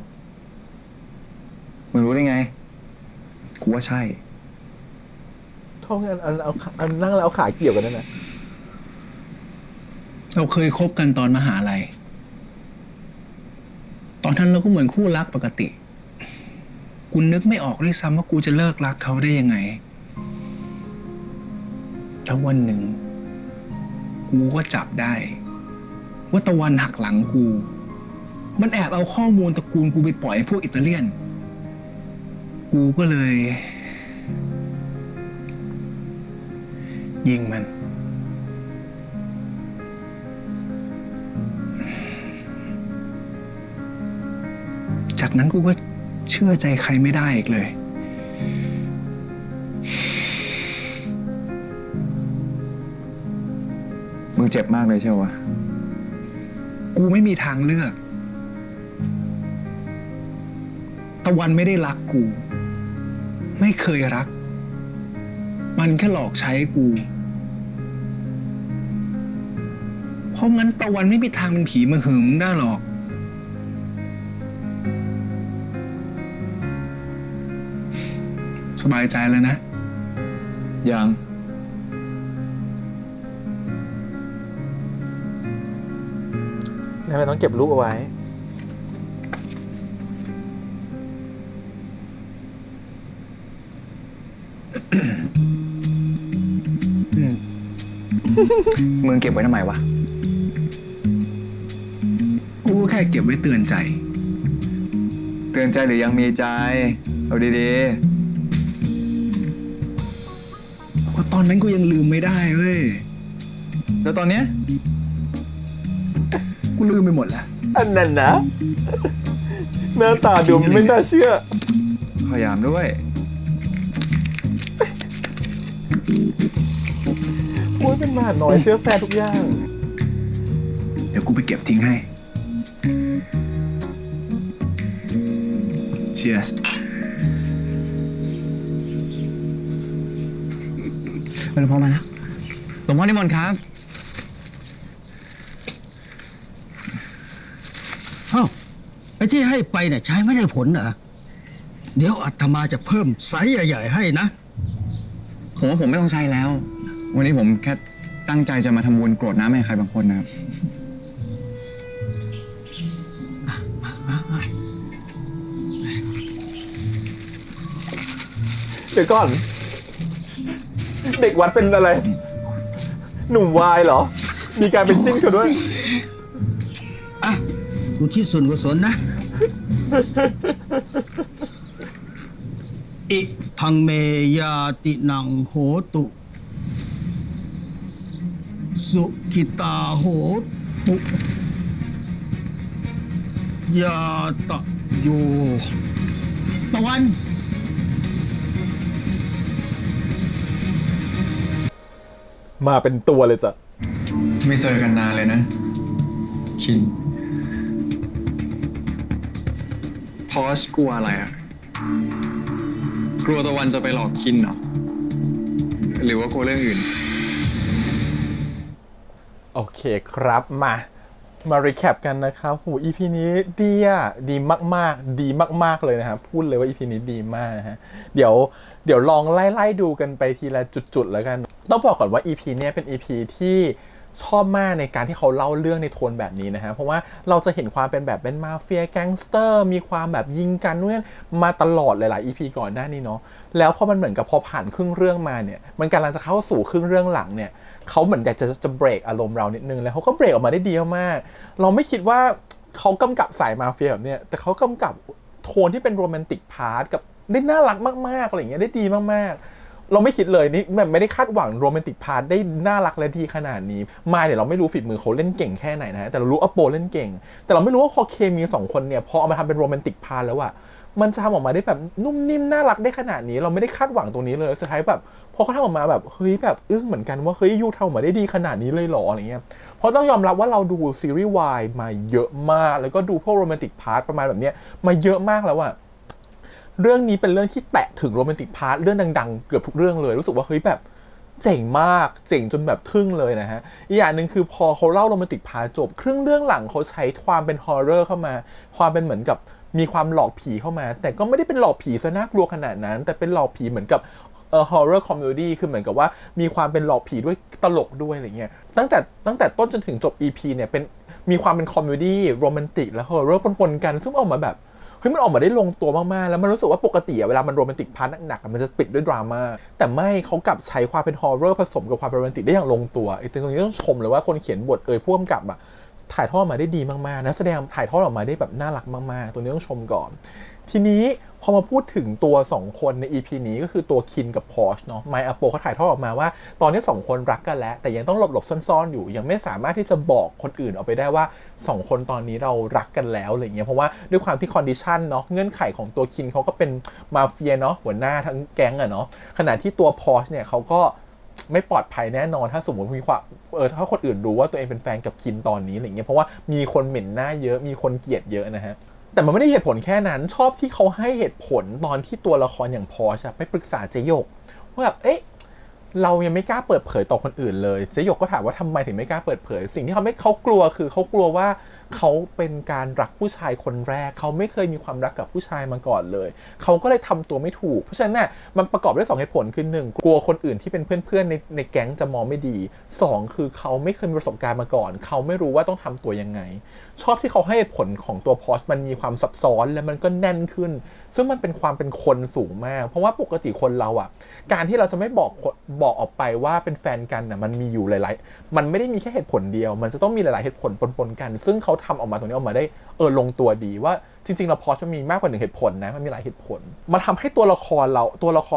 มึงรู้ได้ไง กูว่าใช่ เขางั้นเอานั่งแล้วเอาขาเกี่ยวกันนั่นนะ เราเคยคบกันตอนมหาลัย ตอนนั้นเราก็เหมือนคู่รักปกติ กูนึกไม่ออกด้วยซ้ำว่ากูจะเลิกรักเขาได้ยังไง แล้ววันหนึ่ง กูก็จับได้ ว่าตะวันหักหลังกู มันแอบเอาข้อมูลตระกูลกูไปปล่อยให้พวกอิตาเลียน กูก็เลย ยิงมัน จากนั้นกูก็เชื่อใจใครไม่ได้อีกเลย มึงเจ็บมากเลยใช่ปะ กูไม่มีทางเลือก ตะวันไม่ได้รักกู ไม่เคยรัก มันแค่หลอกใช้กู เพราะงั้นตะวันไม่มีทางเป็นผีมาหึงมึงได้หรอก สบายใจแล้วนะ ยัง ทำไมต้องเก็บรูปเอาไว้ มึงเก็บไว้ทำไมวะ กูก็แค่เก็บไว้เตือนใจ เตือนใจหรือยังมีใจ เอาดี เพราะตอนนั้นกูยังลืมไม่ได้เว้ย ๆ แล้วตอนเนี้ย กูลืมไปหมดแล้ว อันนั้นนะหน้าตาดูไม่น่าเชื่อ พยายามด้วย โอ้ยเป็นหมาน้อยเชื่อแฟนทุกอย่าง เดี๋ยวกูไปเก็บทิ้งให้ Cheers มันพอมาแล้วหลวงพ่อนิมนต์ครับ เอ้าไอ้ที่ให้ไปเนี่ยใช้ไม่ได้ผลเหรอ เดี๋ยวอาตมาจะเพิ่มไซส์ใหญ่ๆให้นะ ผมว่าผมไม่ต้องใช้แล้ว วันนี้ผมแค่ตั้งใจจะมาทำบุญกรวดน้ำให้ใครบางคนนะครับ เดี๋ยวก่อน เด็กวัดเป็นอะไร หนุ่มวายเหรอ มีการเป็นจิ้นเขาด้วย อ่ะอุทิศส่วนกุศลนะ อิทังเมยาตินังโหตุ สุขิตาโหตุ ยาตะโยตะวัน มาเป็นตัวเลยจ้ะ ไม่เจอกันนานเลยนะ คิน พอสกลัวอะไรอ่ะ กลัวตะวันจะไปหลอกคินเหรอ หรือว่ากลัวเรื่องอื่น โอเคครับมารีแคปกันนะครับหู EP นี้ดีอ่ะดีมากๆดีมากๆเลยนะครับพูดเลยว่า EP นี้ดีมากนะฮะเดี๋ยวลองไล่ดูกันไปทีละจุดๆแล้วกันต้องบอกก่อนว่า EP เนี้ยเป็น EP ที่ชอบมากในการที่เขาเล่าเรื่องในโทนแบบนี้นะฮะเพราะว่าเราจะเห็นความเป็นแบบเป็นมาเฟียแก๊งสเตอร์มีความแบบยิงกันนู่นมาตลอดหลายๆ EP ก่อนหน้านี้เนาะแล้วพอมันเหมือนกับพอผ่านครึ่งเรื่องมาเนี่ยมันกำลังจะเข้าสู่ครึ่งเรื่องหลังเนี่ยเขาเหมือนอยากจะเบรกอารมณ์เรานิดนึงแล้วเขาก็เบรกออกมาได้ดีมากๆเราไม่คิดว่าเขากำกับสายมาเฟียแบบเนี้ยแต่เขากำกับโทนที่เป็นโรแมนติกพาร์ทกับได้น่ารักมากๆอะไรอย่างเงี้ยได้ดีมากๆ เราไม่คิดเลยนี่แบบไม่ได้คาดหวังโรแมนติกพาร์ทได้น่ารักและดีขนาดนี้มาเนี่ยเราไม่รู้ฝีมือเขาเล่นเก่งแค่ไหนนะแต่เรารู้อโปเล่นเก่งแต่เราไม่รู้ว่าพอเคมี2คนเนี่ยพอเอามาทำเป็นโรแมนติกพาร์ทแล้วอะมันจะทำออกมาได้แบบนุ่มนิ่มน่ารักได้ขนาดนี้เราไม่ได้คาดหวังตรงนี้เลยสุดท้ายแบบพอเขาทำออกมาแบบเฮ้ยแบบอึ้งเหมือนกันว่าเฮ้ยยูทำออกมาได้ดีขนาดนี้เลยหรออะไรเงี้ยเพราะต้องยอมรับว่าเราดูซีรีส์วายมาเยอะมากแล้วก็ดูพวกโรแมนติกพาร์ทประมาณแบบเนี้ยมาเยอะมากแล้วอะเรื่องนี้เป็นเรื่องที่แตะถึงโรแมนติกพาร์ทเรื่องดังๆเกือบทุกเรื่องเลยรู้สึกว่าเฮ้ยแบบเจ๋งมากเจ๋งจนแบบทึ่งเลยนะฮะอีกอย่างหนึ่งคือพอเขาเล่าโรแมนติกพาร์ทจบครึ่งเรื่องหลังเขาใช้ความเป็นฮอร์เรอร์เข้ามาความเป็นเหมือนกับมีความหลอกผีเข้ามาแต่ก็ไม่ได้เป็นหลอกผีซะน่ากลัวขนาดนั้นแต่เป็นหลอกผีเหมือนกับhorror comedy คือเหมือนกับว่ามีความเป็นหลอกผีด้วยตลกด้วยอะไรเงี้ยตั้งแต่ต้นจนถึงจบ EP เนี่ยเป็นมีความเป็นคอมเมดี้โรแมนติกและ horror ปนๆกันซึ่งออกมาแบบเฮ้ยมันออกมาได้ลงตัวมากๆแล้วมันรู้สึกว่าปกติเวลามันโรแมนติกพาร์ทหนักๆมันจะปิดด้วยดราม่าแต่ไม่เขากลับใช้ความเป็น horror ผสมกับความโรแมนติกได้อย่างลงตัวไอ้ตรงนี้ต้องชมเลยว่าคนเขียนบทผู้กำกับถ่ายทอดมาได้ดีมากๆนะแสดงถ่ายทอดออกมาได้แบบน่ารักมากๆตัวนี้ต้องชมก่อนทีนี้พอมาพูดถึงตัว2คนใน EP นี้ก็คือตัวคินกับพอชเนาะไมอาโปเขาถ่ายทอดออกมาว่าตอนนี้2คนรักกันแล้วแต่ยังต้องหลบๆซ่อนๆอยู่ยังไม่สามารถที่จะบอกคนอื่นออกไปได้ว่า2คนตอนนี้เรารักกันแล้วอะไรเงี้ยเพราะว่าด้วยความที่คอนดิชันเนาะเงื่อนไขของตัวคินเขาก็เป็นมาเฟียเนาะหัวหน้าทั้งแก๊งอะเนาะขณะที่ตัวพอชเนี่ยเขาก็ไม่ปลอดภัยแน่นอนถ้าสมมติมีความถ้าคนอื่นรู้ว่าตัวเองเป็นแฟนกับคินตอนนี้อะไรเงี้ยเพราะว่ามีคนเหม็นหน้าเยอะมีคนเกลียดเยอะนะฮะแต่มันไม่ได้เหตุผลแค่นั้นชอบที่เขาให้เหตุผลตอนที่ตัวละครอย่างพอชไปปรึกษาเจยกว่าแบบเรายังไม่กล้าเปิดเผยต่อคนอื่นเลยเจยกก็ถามว่าทำไมถึงไม่กล้าเปิดเผยสิ่งที่เขากลัวคือเขากลัวว่าเขาเป็นการรักผู้ชายคนแรกเขาไม่เคยมีความรักกับผู้ชายมาก่อนเลยเขาก็เลยทำตัวไม่ถูกเพราะฉะนั้นน่ะมันประกอบด้วย2เหตุผลคือ1กลัวคนอื่นที่เป็นเพื่อนๆในแก๊งจะมองไม่ดี2คือเขาไม่เคยมีประสบการณ์มาก่อนเขาไม่รู้ว่าต้องทำตัวยังไงชอบที่เขาให้เหตุผลของตัวพอชมันมีความซับซ้อนและมันก็แน่นขึ้นซึ่งมันเป็นความเป็นคนสูงมากเพราะว่าปกติคนเราการที่เราจะไม่บอกออกไปว่าเป็นแฟนกันมันมีอยู่หลายๆมันไม่ได้มีแค่เหตุผลเดียวมันจะต้องมีหลายๆเหตุผลปนๆกันซึ่งเขาทำออกมาตรงนี้ออกมาได้ลงตัวดีว่าจริงๆเราพอจะมีมากกว่า1เหตุผลนะมันมีหลายเหตุผลมันทำให้ตัวละคร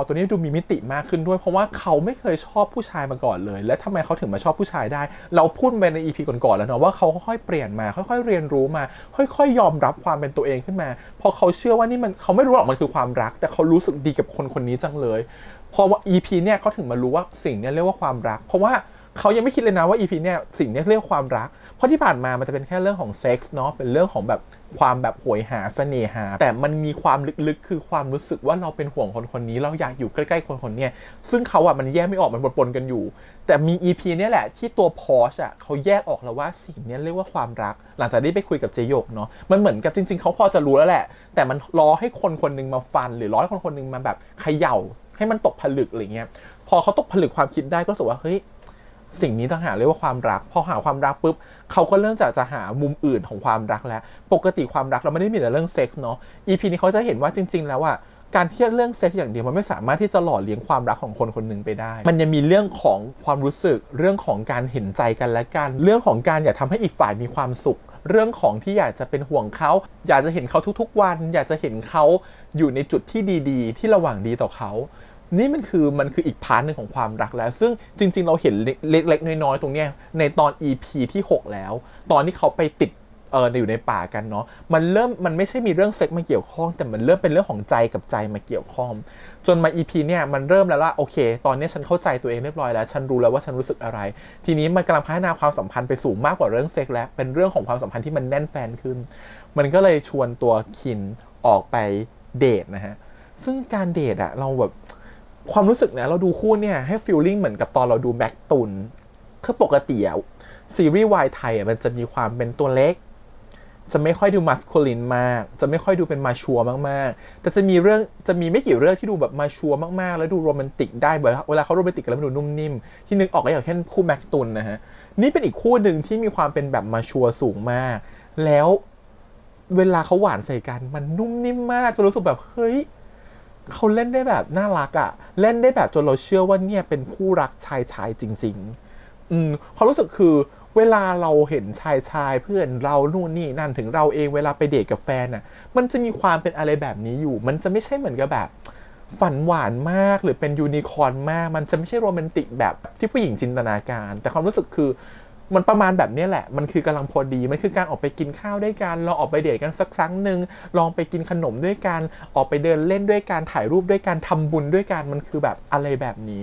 ตัวนี้ดูมีมิติมากขึ้นด้วยเพราะว่าเขาไม่เคยชอบผู้ชายมาก่อนเลยและทำไมเขาถึงมาชอบผู้ชายได้เราพูดไปใน EP ก่อนๆแล้วเนาะว่าเขาค่อยๆเปลี่ยนมาค่อยๆเรียนรู้มาค่อยๆยอมรับความเป็นตัวเองขึ้นมาพอเขาเชื่อว่านี่มันเขาไม่รู้หรอกมันคือความรักแต่เขารู้สึกดีกับคนนี้จังเลยพอว่า EP เนี่ยเขาถึงมารู้ว่าสิ่งนี้เรียกว่าความรักเพราะว่าเขายังไม่คิดเลยนะว่า EP เนี่ยสิ่งนี้เรียกความรักเพราะที่ผ่านมามันจะเป็นแค่เรื่องของเซ็กส์เนาะเป็นเรื่องของแบบความแบบโหยหาเสน่หาแต่มันมีความลึกๆคือความรู้สึกว่าเราเป็นห่วงคนนี้เราอยากอยู่ใกล้ๆคนนี้ซึ่งเขามันแยกไม่ออกมันปนๆกันอยู่แต่มี EP เนี่ยแหละที่ตัวพอชเขาแยกออกแล้วว่าสิ่งนี้เรียกว่าความรักหลังจากได้ไปคุยกับเจยกเนาะมันเหมือนกับจริงๆเขาพอจะรู้แล้วแหละแต่มันรอให้คนนึงมาฟันหรือรอให้คนนึงมาแบบเขย่าให้มันตกผลึกอะไรเงี้ยพอเขาตกผลึกความคิดได้ก็รู้สึกว่าเฮ้ยสิ่งนี้ต่างหากเรียกว่าความรักพอหาความรักปุ๊บเขาก็เริ่มจากจะหามุมอื่นของความรักแล้วปกติความรักเราไม่ได้มีแต่เรื่องเซ็กส์เนาะ EP นี้เขาจะเห็นว่าจริงๆแล้วการที่เรื่องเซ็กส์อย่างเดียวมันไม่สามารถที่จะหล่อเลี้ยงความรักของคนหนึ่งไปได้มันยังมีเรื่องของความรู้สึกเรื่องของการเห็นใจกันและกันเรื่องของการอยากทำให้อีกฝ่ายมีความสุขเรื่องของที่อยากจะเป็นห่วงเขาอยากจะเห็นเขาทุกๆวันอยากจะเห็นเขาอยู่ในจุดที่ดีๆที่ระหว่างดีต่อเขานี่มันคืออีกพาร์ทนึงของความรักแล้วซึ่งจริงๆเราเห็นเล็กๆน้อยๆตรงเนี้ยในตอน EP ที่6แล้วตอนที่เขาไปติดอยู่ในป่ากันเนาะมันไม่ใช่มีเรื่องเซ็กมาเกี่ยวข้องแต่มันเริ่มเป็นเรื่องของใจกับใจมาเกี่ยวข้องจนมา EP เนี่ยมันเริ่มแล้วว่าโอเคตอนนี้ฉันเข้าใจตัวเองเรียบร้อยแล้วฉันรู้แล้วว่าฉันรู้สึกอะไรทีนี้มันกำลังพัฒนาความสัมพันธ์ไปสู่มากกว่าเรื่องเซ็กแล้วเป็นเรื่องของความสัมพันธ์ที่มันแน่นแฟนขึ้นมันก็เลยชวนตัวคินออกไปเดทนะฮะซึ่งการเดทเราแบบความรู้สึกนะเราดูคู่เนี่ยให้ฟีลลิ่งเหมือนกับตอนเราดูแบ็คตุนคือปกติซีรีส์วายไทยมันจะมีความเป็นตัวเล็กจะไม่ค่อยดูมัสคูลินมากจะไม่ค่อยดูเป็นมาชัวร์มากๆแต่จะมีไม่กี่เรื่องที่ดูแบบมาชัวร์มากๆแล้วดูโรแมนติกได้เวลาเขาโรแมนติกกันแล้วมันดูนุ่มนิ่มที่นึกออกก็อย่างเช่นคู่แบ็คตุนนะฮะนี่เป็นอีกคู่หนึ่งที่มีความเป็นแบบมาชัวร์สูงมากแล้วเวลาเขาหวานใส่กันมันนุ่มนิ่มมากจนรู้สึกแบบเฮ้ยเขาเล่นได้แบบน่ารักเล่นได้แบบจนเราเชื่อว่าเนี่ยเป็นคู่รักชายจริงๆความรู้สึกคือเวลาเราเห็นชายเพื่อนเรานู่นนี่นั่นถึงเราเองเวลาไปเดทกับแฟนมันจะมีความเป็นอะไรแบบนี้อยู่มันจะไม่ใช่เหมือนกับแบบ ฝันหวานมากหรือเป็นยูนิคอร์นมากมันจะไม่ใช่โรแมนติกแบบที่ผู้หญิงจินตนาการแต่ความรู้สึกคือมันประมาณแบบนี้แหละมันคือกำลังพอดีมันคือการออกไปกินข้าวด้วยกันลองออกไปเดทกันสักครั้งหนึ่งลองไปกินขนมด้วยกันออกไปเดินเล่นด้วยกันถ่ายรูปด้วยกันทำบุญด้วยกันมันคือแบบอะไรแบบนี้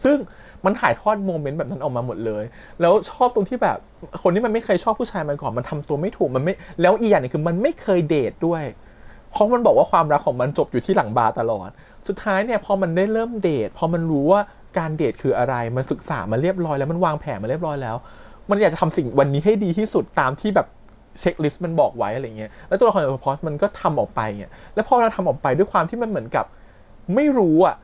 ซึ่งมันถ่ายทอดโมเมนต์แบบนั้นออกมาหมดเลยแล้วชอบตรงที่แบบคนที่มันไม่เคยชอบผู้ชายมาก่อนมันทำตัวไม่ถูกมันไม่แล้วอีกอย่างนึงคือมันไม่เคยเดทด้วยเพราะมันบอกว่าความรักของมันจบอยู่ที่หลังบาร์ตลอดสุดท้ายเนี่ยพอมันได้เริ่มเดทพอมันรู้ว่าการเดทคืออะไรมันศึกษามาเรียบร้อยแล้วมันวางแผนมาเรียบร้อยแล้วมันอยากจะทำสิ่งวันนี้ให้ดีที่สุดตามที่แบบเช็คลิสต์มันบอกไว้อะไรเงี้ยแล้วตัวละครของพอสมันก็ทำออกไปเงี้ยแล้วพอเราทำออกไปด้วยความที่มันเหมือนกับไม่รู้อ่ะ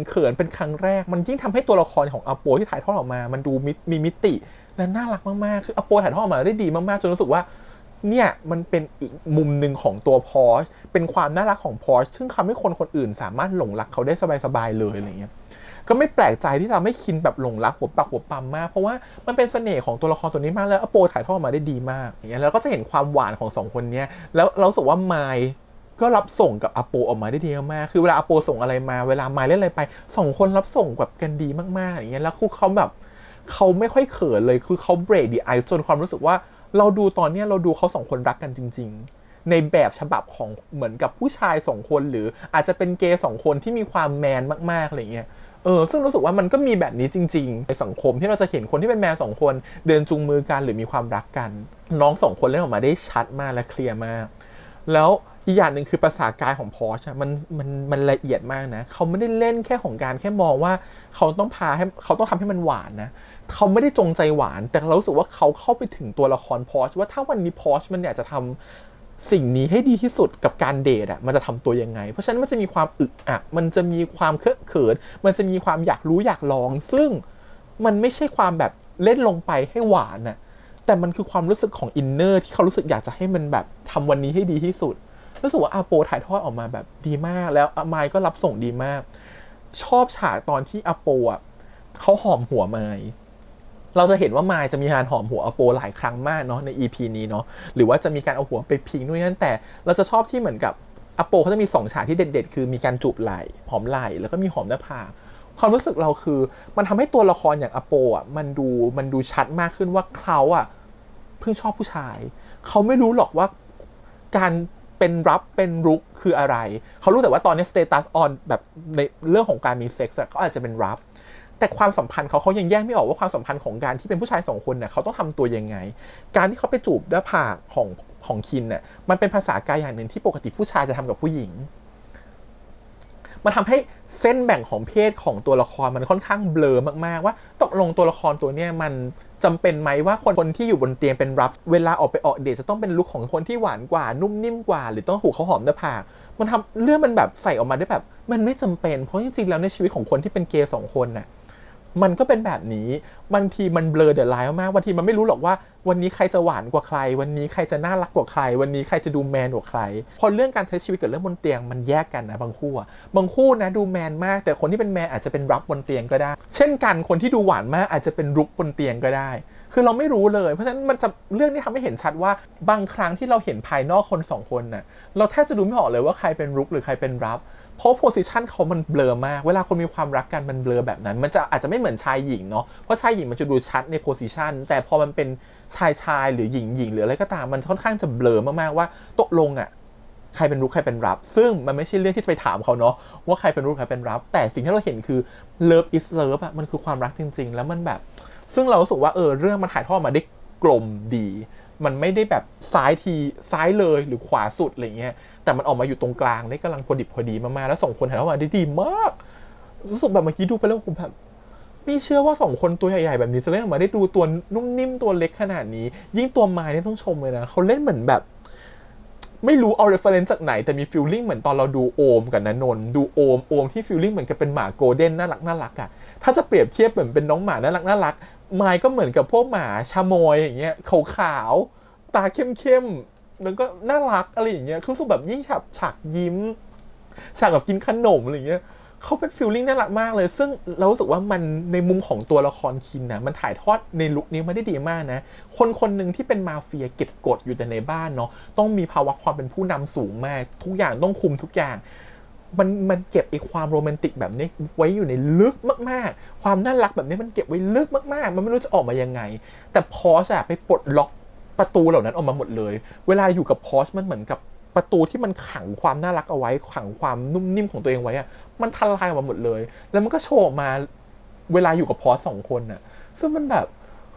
เขินเป็นครั้งแรกมันยิ่งทำให้ตัวละครของอโปที่ถ่ายทอดออกมามันดูมีมิติและน่ารักมากๆคืออโปถ่ายทอดออกมาได้ดีมากๆจนรู้สึกว่าเนี่ยมันเป็นอีกมุมหนึ่งของตัวพอสเป็นความน่ารักของพอสซึ่งทำให้คนอื่นสามารถหลงรักเขาได้สบายๆเลยอะไรเงี้ยก็ไม่แปลกใจที่ทำให้คินแบบหลงรักหัวปักหัวปั๊มมากเพราะว่ามันเป็นเสน่ห์ของตัวละครตัวนี้มากแล้วอโปถ่ายทอดออกมาได้ดีมากอย่างเงี้ยแล้วก็จะเห็นความหวานของ2คนนี้แล้วเราสึกว่าไมล์ก็รับส่งกับอโปออกมาได้ดีมากคือเวลาอโปส่งอะไรมาเวลาไมล์เล่นอะไรไป2คนรับส่งแบบกันดีมากๆอย่างเงี้ยแล้วคู่เขาแบบเขาไม่ค่อยเขินเลยคือเขาเบรกดีไอซ์จนความรู้สึกว่าเราดูตอนนี้เราดูเขา2คนรักกันจริงๆในแบบฉบับของเหมือนกับผู้ชาย2คนหรืออาจจะเป็นเกย์2คนที่มีความแมนมากๆอะไรเงี้ยซึ่งรู้สึกว่ามันก็มีแบบนี้จริงๆในสังคมที่เราจะเห็นคนที่เป็นแมน2คนเดินจูงมือกันหรือมีความรักกันน้อง2คนเล่นออกมาได้ชัดมากและเคลียร์มากแล้วอีกอย่างหนึ่งคือภาษากายของพอชมันละเอียดมากนะเขาไม่ได้เล่นแค่ของการแค่มองว่าเขาต้องทำให้มันหวานนะเขาไม่ได้จงใจหวานแต่เรารู้สึกว่าเขาเข้าไปถึงตัวละครพอชว่าถ้าวันนี้พอชมันอยากจะทำสิ่งนี้ให้ดีที่สุดกับการเดทมันจะทำตัวยังไงเพราะฉะนั้นมันจะมีความอึกอักมันจะมีความเคอะเขินมันจะมีความอยากรู้อยากลองซึ่งมันไม่ใช่ความแบบเล่นลงไปให้หวานน่ะแต่มันคือความรู้สึกของอินเนอร์ที่เขารู้สึกอยากจะให้มันแบบทำวันนี้ให้ดีที่สุดรู้สึกว่าอาโปถ่ายทอดออกมาแบบดีมากแล้วไมค์ก็รับส่งดีมากชอบฉากตอนที่อาโปเขาหอมหัวไมค์เราจะเห็นว่าไมค์จะมีการหอมหัวอาโปหลายครั้งมากเนาะใน EP นี้เนาะหรือว่าจะมีการเอาหัวไปพิงนู่นนั่นแต่เราจะชอบที่เหมือนกับอาโปเขาจะมี2ฉากที่เด็ดๆคือมีการจูบไหล่หอมไหล่แล้วก็มีหอมหน้าผากความรู้สึกเราคือมันทำให้ตัวละครอย่างอาโปมันดูชัดมากขึ้นว่าเขาเพิ่งชอบผู้ชายเขาไม่รู้หรอกว่าการเป็นรับเป็นรุกคืออะไรเขารู้แต่ว่าตอนนี้ status on แบบในเรื่องของการมีเซ็กซ์เขาอาจจะเป็นรับแต่ความสัมพันธ์เขายังแยกไม่ออกว่าความสัมพันธ์ของการที่เป็นผู้ชาย2คนเนี่ยเขาต้องทำตัวยังไงการที่เขาไปจูบหน้าผากของคินเนี่ยมันเป็นภาษากายอย่างหนึ่งที่ปกติผู้ชายจะทำกับผู้หญิงมันทำให้เส้นแบ่งของเพศของตัวละครมันค่อนข้างเบลอมากๆว่าตกลงตัวละครตัวเนี้ยมันจำเป็นไหมว่าคนที่อยู่บนเตียงเป็นรับเวลาออกเดทจะต้องเป็นลุคของคนที่หวานกว่านุ่มนิ่มกว่าหรือต้องถูกเขาหอมหน้าผากมันทำเรื่องมันแบบใส่ออกมาได้แบบมันไม่จำเป็นเพราะจริงๆแล้วในชีวิตของคนที่เป็นเกย์2คนน่ะมันก็เป็นแบบนี้บางทีมันเบลอเดอะไลน์มากบางทีมันไม่รู้หรอกว่าวันนี้ใครจะหวานกว่าใครวันนี้ใครจะน่ารักกว่าใครวันนี้ใครจะดูแมนกว่าใครพอเรื่องการใช้ชีวิตกับเรื่องบนเตียงมันแยกกันนะบางคู่นะดูแมนมากแต่คนที่เป็นแมนอาจจะเป็นรับบนเตียงก็ได้เช่นกันคนที่ดูหวานมากอาจจะเป็นรุกบนเตียงก็ได้คือเราไม่รู้เลยเพราะฉะนั้นมันจะเรื่องนี้ทำให้เห็นชัดว่าบางครั้งที่เราเห็นภายนอกคน2คนน่ะเราแทบจะดูไม่ออกเลยว่าใครเป็นรุกหรือใครเป็นรับเพราะโพสิชันเขามันเบลอมากเวลาคนมีความรักกันมันเบลอแบบนั้นมันจะอาจจะไม่เหมือนชายหญิงเนาะเพราะชายหญิงมันจะดูชัดในโพสิชันแต่พอมันเป็นชายหรือหญิงหรืออะไรก็ตามมันค่อนข้างจะเบลอมากๆว่าตกลงใครเป็นรุกใครเป็นรับซึ่งมันไม่ใช่เรื่องที่จะไปถามเขาเนาะว่าใครเป็นรุกใครเป็นรับแต่สิ่งที่เราเห็นคือ love is love มันคือความรักจริงๆแล้วมันแบบซึ่งเรารู้สึกว่าเรื่องมันถ่ายทอดมาได้กลมดีมันไม่ได้แบบซ้ายเลยหรือขวาสุดอะไรเงี้ยแต่มันออกมาอยู่ตรงกลางได้กำลังพอดิบพอดีมากๆแล้ว2คนถ่ายทอดมาได้ดีมากรู้สึกแบบเมื่อกี้ดูไปแล้วผมแบบไม่เชื่อว่า2คนตัวใหญ่ๆแบบนี้จะเล่นออกมาได้ดูตัวนุ่มนิ่มตัวเล็กขนาดนี้ยิ่งตัวไมค์นี่ต้องชมเลยนะเขาเล่นเหมือนแบบไม่รู้เอา reference จากไหนแต่มี feeling เหมือนตอนเราดูโอมกับณนนท์ดูโอมที่ feeling เหมือนกับเป็นหมาโกลเด้นน่ารักถ้าจะเปรียบเทียบเหมือนเป็นน้องหมาน่ารักไมค์ก็เหมือนกับพวกหมาชาโมยอย่างเงี้ยขาวตาเข้มแล้วก็น่ารักอะไรอย่างเงี้ยคือสุดแบบยิ่งฉากยิ้มฉากแบบกินขนมอะไรอย่างเงี้ยเขาเป็นฟีลลิ่งน่ารักมากเลยซึ่งเรารู้สึกว่ามันในมุมของตัวละครคินนะมันถ่ายทอดในลุคนี้มาได้ดีมากนะคนหนึ่งที่เป็นมาเฟียเก็บกดอยู่แต่ในบ้านเนาะต้องมีภาวะความเป็นผู้นำสูงมากทุกอย่างต้องคุมทุกอย่าง มันเก็บไอ้ความโรแมนติกแบบนี้ไว้อยู่ในลึกมากๆความน่ารักแบบนี้มันเก็บไว้ลึกมากๆมันไม่รู้จะออกมายังไงแต่พอชอะไปปลดล็อกประตูเหล่านั้นออกมาหมดเลยเวลาอยู่กับพอชมันเหมือนกับประตูที่มันขังความน่ารักเอาไว้ขังความนุ่มนิ่มของตัวเองไว้อะมันทลายออกมาหมดเลยแล้วมันก็โชว์ออกมาเวลาอยู่กับพอช2 คนอะซึ่งมันแบบ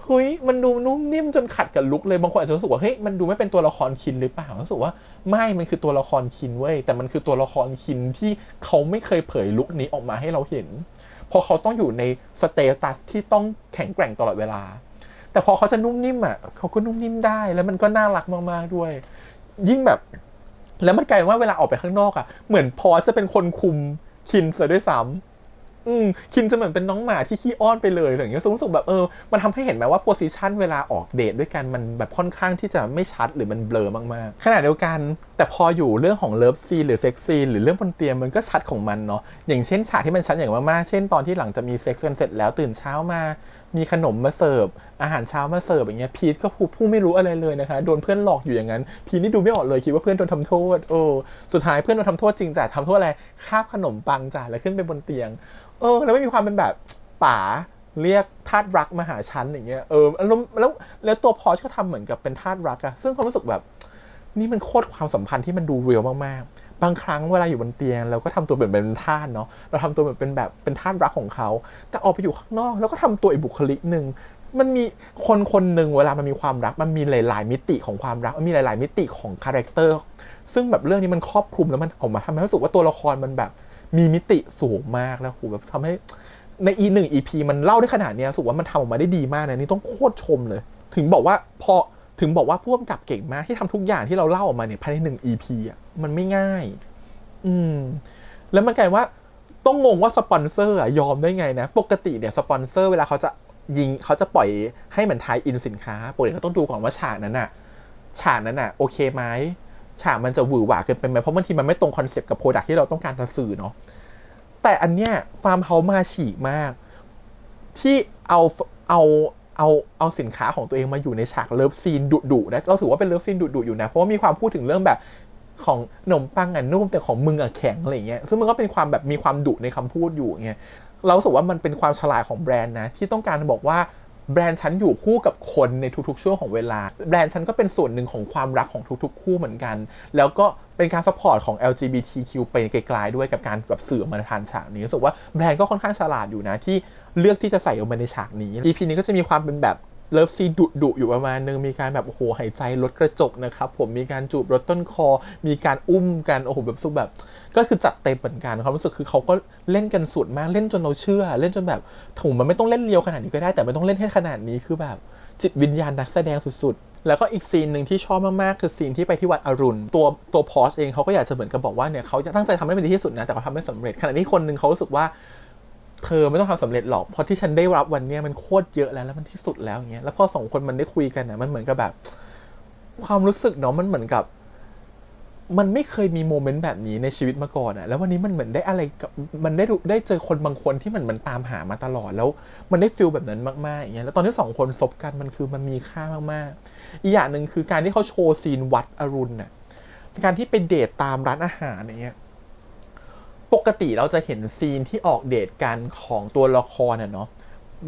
เฮ้ยมันดูนุ่มนิ่มจนขัดกับลุคเลยบางคนอาจจะรู้สึกว่าเฮ้ยมันดูไม่เป็นตัวละครคินหรือเปล่ารู้สึกว่าไม่มันคือตัวละครคินเว้ยแต่มันคือตัวละครคินที่เขาไม่เคยเผยลุคนี้ออกมาให้เราเห็นเพราะเขาต้องอยู่ในสเตตัสที่ต้องแข็งแกร่งตลอดเวลาแต่พอเขาจะนุ่มนิ่มอ่ะเขาก็นุ่มนิ่มได้แล้วมันก็น่ารักมากๆด้วยยิ่งแบบแล้วมันกลายว่าเวลาออกไปข้างนอกอ่ะเหมือนพอจะเป็นคนคุมคินซะด้วยซ้ำคินจะเหมือนเป็นน้องหมาที่ขี้อ้อนไปเลยอย่างเงี้ยรู้สึกแบบมันทำให้เห็นไหมว่าโพสิชันเวลาออกเดทด้วยกันมันแบบค่อนข้างที่จะไม่ชัดหรือมันเบลอมากๆขณะเดียวกันแต่พออยู่เรื่องของเลิฟซีนหรือเซ็กซีนหรือเรื่องบนเตียงมันก็ชัดของมันเนาะอย่างเช่นฉากที่มันชัดอย่างมากๆเช่นตอนที่หลังจะมีเซ็กซ์กันเสร็จแล้วตื่นเช้ามามีขนมมาเสิร์ฟอาหารเช้ามาเสิร์ฟอย่างเงี้ยพีทก็พูดไม่รู้อะไรเลยนะคะโดนเพื่อนหลอกอยู่อย่างนั้นพีทนี่ดูไม่ออกเลยคิดว่าเพื่อนโดนทำโทษสุดท้ายเพื่อนโดนทำโทษจริงจ้ะทำโทษอะไรคาบขนมปังจ้ะแล้วขึ้นไปบนเตียงแล้วไม่มีความเป็นแบบป๋าเรียกทาสรักมาหาฉันอย่างเงี้ยแล้วตัวพอชก็ทำเหมือนกับเป็นทาสรักอะซึ่งเขารู้สึกแบบนี่มันโคตรความสัมพันธ์ที่มันดูเรียลมากๆบางครั้งเวลาอยู่บนเตียงเราก็ทำตัวเป็นทาสเนาะเราทำตัวเป็นทาสรักของเขาแต่ออกไปอยู่ข้างนอกแล้วก็ทำตัวอีกบุคลิกนึงมันมีคนหนึ่งเวลามันมีความรักมันมีหลายๆมิติของความรักมันมีหลายๆมิติของคาแรคเตอร์ซึ่งแบบเรื่องนี้มันครอบคลุมแล้วมันออกมาทำให้รู้สึกว่าตัวละครมันแบบมีมิติสูงมากแล้วแบบทำให้ใน 1 EP มันเล่าได้ขนาดนี้รู้สึกว่ามันทำออกมาได้ดีมากนะนี่ต้องโคตรชมเลยถึงบอกว่าผู้กำกับเก่งมากที่ทำทุกอย่างที่เราเล่าออกมาเนี่ยภายใน1 EP อ่ะมันไม่ง่ายแล้วมันกลายว่าต้องงงว่าสปอนเซอร์ยอมได้ไงนะปกติเนี่ยสปอนเซอร์เวลาเขาจะปล่อยให้เหมือนทายอินสินค้าปกติเขาต้องดูก่อนว่าฉากนั้นน่ะโอเคไหมฉากมันจะหวือหวาเกินไปไหมเพราะบางทีมันไม่ตรงคอนเซ็ปต์กับโปรดักที่เราต้องการจะสื่อเนาะแต่อันเนี้ยฟาร์มเฮาส์มาฉีกมากที่เอาสินค้าของตัวเองมาอยู่ในฉากเลิฟซีนดุๆนะเราถือว่าเป็นเลิฟซีนดุๆอยู่นะเพราะว่ามีความพูดถึงเรื่องแบบของขนมปังอ่ะนุ่มแต่ของมึงอ่ะแข็งอะไรเงี้ยซึ่งมันก็เป็นความแบบมีความดุในคำพูดอยู่เงี้ยเรารู้สึกว่ามันเป็นความฉลาดของแบรนด์นะที่ต้องการบอกว่าแบรนด์ฉันอยู่คู่กับคนในทุกๆช่วงของเวลาแบรนด์ฉันก็เป็นส่วนหนึ่งของความรักของทุกๆคู่เหมือนกันแล้วก็เป็นการซัพพอร์ตของ LGBTQ ไปไกลๆด้วยกับการแบบสื่อมาทานฉากนี้รู้สึกว่าแบรนด์ก็ค่อนข้างฉลาดอยู่นะที่เลือกที่จะใส่ออกมาในฉากนี้ EP นี้ก็จะมีความเป็นแบบเลิฟซีนดุอยู่ประมาณนึงมีการแบบโอ้โหหายใจลดกระจกนะครับผมมีการจูบรถต้นคอมีการอุ้มกันโอ้โหแบบสุดแบบก็คือจัดเต็มเหมือนกันความรู้สึกคือเขาก็เล่นกันสุดมากเล่นจนเราเชื่อเล่นจนแบบถูกมันไม่ต้องเล่นเลียวขนาดนี้ก็ได้แต่ไม่ต้องเล่นให้ขนาดนี้คือแบบจิตวิญญาณนักแสดงสุดๆแล้วก็อีกซีนหนึ่งที่ชอบมากๆคือซีนที่ไปที่วัดอรุณตัวพอชเองเขาก็อยากจะเหมือนกับบอกว่าเนี่ยเขาจะตั้งใจทำให้มันดีที่สุดนะแต่เขาทำไม่สำเร็จขณะที่คนนึงเขารู้สึกว่าเธอไม่ต้องทำสำเร็จหรอกเพราะที่ฉันได้รับวันนี้มันโคตรเยอะแล้วมันที่สุดแล้วอย่างเงี้ยแล้วพอ2 คนมันได้คุยกันนะมันเหมือนกับแบบความรู้สึกเนาะมันเหมือนกับมันไม่เคยมีโมเมนต์แบบนี้ในชีวิตมาก่อนอะแล้ววันนี้มันเหมือนได้อะไรกับมันได้เจอคนบางคนที่มันตามหามาตลอดแล้วมันได้ฟีลแบบนั้นมากๆอย่างเงี้ยแล้วตอนที่2 คนซบกันมันคือมันมีค่ามากๆอีกอย่างนึงคือการที่เขาโชว์ซีนวัดอรุณน่ะการที่ไปเดทตามร้านอาหารอย่างเงี้ยปกติเราจะเห็นซีนที่ออกเดทกันของตัวละครเนาะ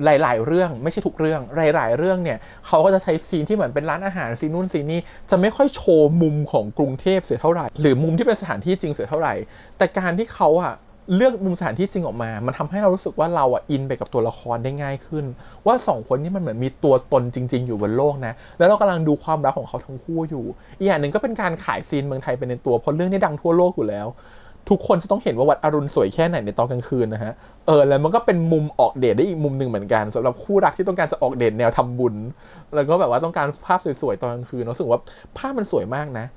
หลายๆเรื่องไม่ใช่ทุกเรื่องหลายๆเรื่องเนี่ยเขาก็จะใช้ซีนที่เหมือนเป็นร้านอาหารซีนนู่นซีนนี่จะไม่ค่อยโชว์มุมของกรุงเทพเสียเท่าไหร่หรือมุมที่เป็นสถานที่จริงเสียเท่าไหร่แต่การที่เขาเลือกมุมสถานที่จริงออกมามันทำให้เรารู้สึกว่าเราอินไปกับตัวละครได้ง่ายขึ้นว่า2 คนนี้มันเหมือนมีตัวตนจริงๆอยู่บนโลกนะแล้วเรากำลังดูความรักของเขาทั้งคู่อยู่อีกอย่างหนึ่งก็เป็นการขายซีนเมืองไทยไปในตัวเพราะเรื่องนี้ดังทั่วโลกอยู่แล้วทุกคนจะต้องเห็นว่าวัดอรุณสวยแค่ไหนในตอนกลางคืนนะฮะแล้วมันก็เป็นมุมออกเดทได้อีกมุมหนึ่งเหมือนกันสำหรับคู่รักที่ต้องการจะออกเดทแนวทำบุญแล้วก็แบบว่าต้องการภาพสวยๆตอนกลางคืนรู้สึกว่าภาพมันสวยมากนะ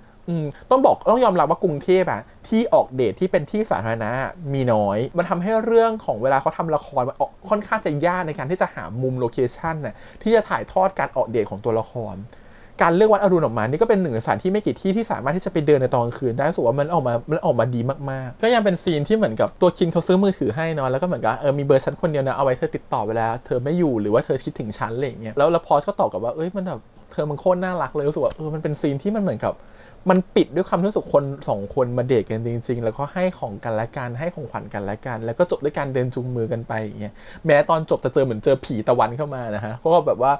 ต้องยอมรับว่ากรุงเทพที่ออกเดทที่เป็นที่สาธารณะมีน้อยมันทำให้เรื่องของเวลาเขาทำละครมันค่อนข้างจะยากในการที่จะหามุมโลเคชั่นที่จะถ่ายทอดการออกเดทของตัวละครการเลือกวัดอรุณออกมานี่ก็เป็นหนึ่งในสถานที่ไม่กี่ที่ที่สามารถที่จะไปเดินในตอนกลางคืนได้รู้สึกว่ามันออกมาดีมากๆก็ยังเป็นซีนที่เหมือนกับตัวคินเขาซื้อมือถือให้เนาะแล้วก็เหมือนกับมีเบอร์ฉันคนเดียวนะเอาไว้เธอติดต่อเวลาเธอไม่อยู่หรือว่าเธอคิดถึงฉันอะไรอย่างเงี้ยแล้วพอชก็ตอบกับว่ามันแบบเธ ธอมันโคตรน่ารักเลยรู้สึกว่ามันเป็นซีนที่มันเหมือนกับมันปิดด้วยความรู้สึกคน2 คนมาเดทกันจริงๆแล้วก็ให้ของกันและกันให้ของขวัญกันและกันแล้วก็จบด้วยการเดินจูงมือกันไปอย่างเงี้ยแม้ตอนจบจะเจอเหมือนเจอผีตะวันเข้ามานะฮะก็แบบว่า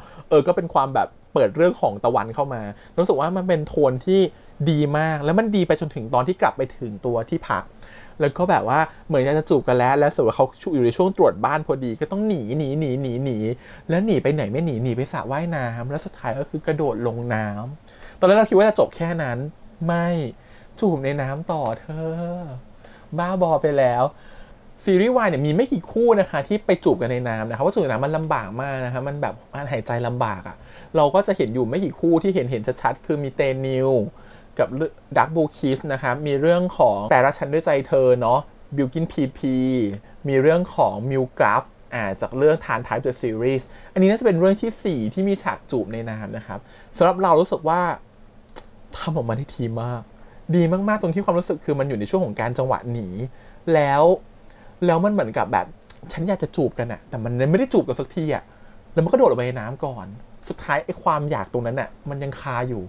ก็เป็นความแบบเปิดเรื่องของตะวันเข้ามารู้สึกว่ามันเป็นโทนที่ดีมากแล้วมันดีไปจนถึงตอนที่กลับไปถึงตัวที่พักแล้วก็แบบว่าเหมือนจะจูบกันแล้วสุดว่าเขาอยู่ในช่วงตรวจบ้านพอดีก็ต้องหนีแล้วหนีไปไหนไม่หนีไปสระว่ายน้ำแล้วสุดท้ายก็คือกระโดดลงน้ำตอนแรกเราคิดว่าจะจบแค่นั้นไม่จูบในน้ำต่อเธอบ้าบอไปแล้วซีรีส์วายเนี่ยมีไม่กี่คู่นะคะที่ไปจูบกันในน้ำนะคะว่าจูบในน้ำมันลำบากมากนะคะมันแบบหายใจลำบากอ่ะเราก็จะเห็นอยู่ไม่กี่คู่ที่เห็นชัดๆคือมีเตนิวกับดักบูคิสนะคะมีเรื่องของแต่รักฉันด้วยใจเธอเนาะบิลกินพีมีเรื่องของมิลกราฟจากเรื่องทานไทป์เดอะซีรีส์อันนี้น่าจะเป็นเรื่องที่4ที่มีฉากจูบในน้ำนะครับสำหรับเรารู้สึกว่าทำออกมาได้ดีมากๆตรงที่ความรู้สึกคือมันอยู่ในช่วงของการจังหวะหนีแล้วมันเหมือนกับแบบฉันอยากจะจูบกันอะแต่มันไม่ได้จูบกันสักทีอะแล้วมันก็โดดลงไปในน้ำก่อนสุดท้ายไอ้ความอยากตรงนั้นอะมันยังคาอยู่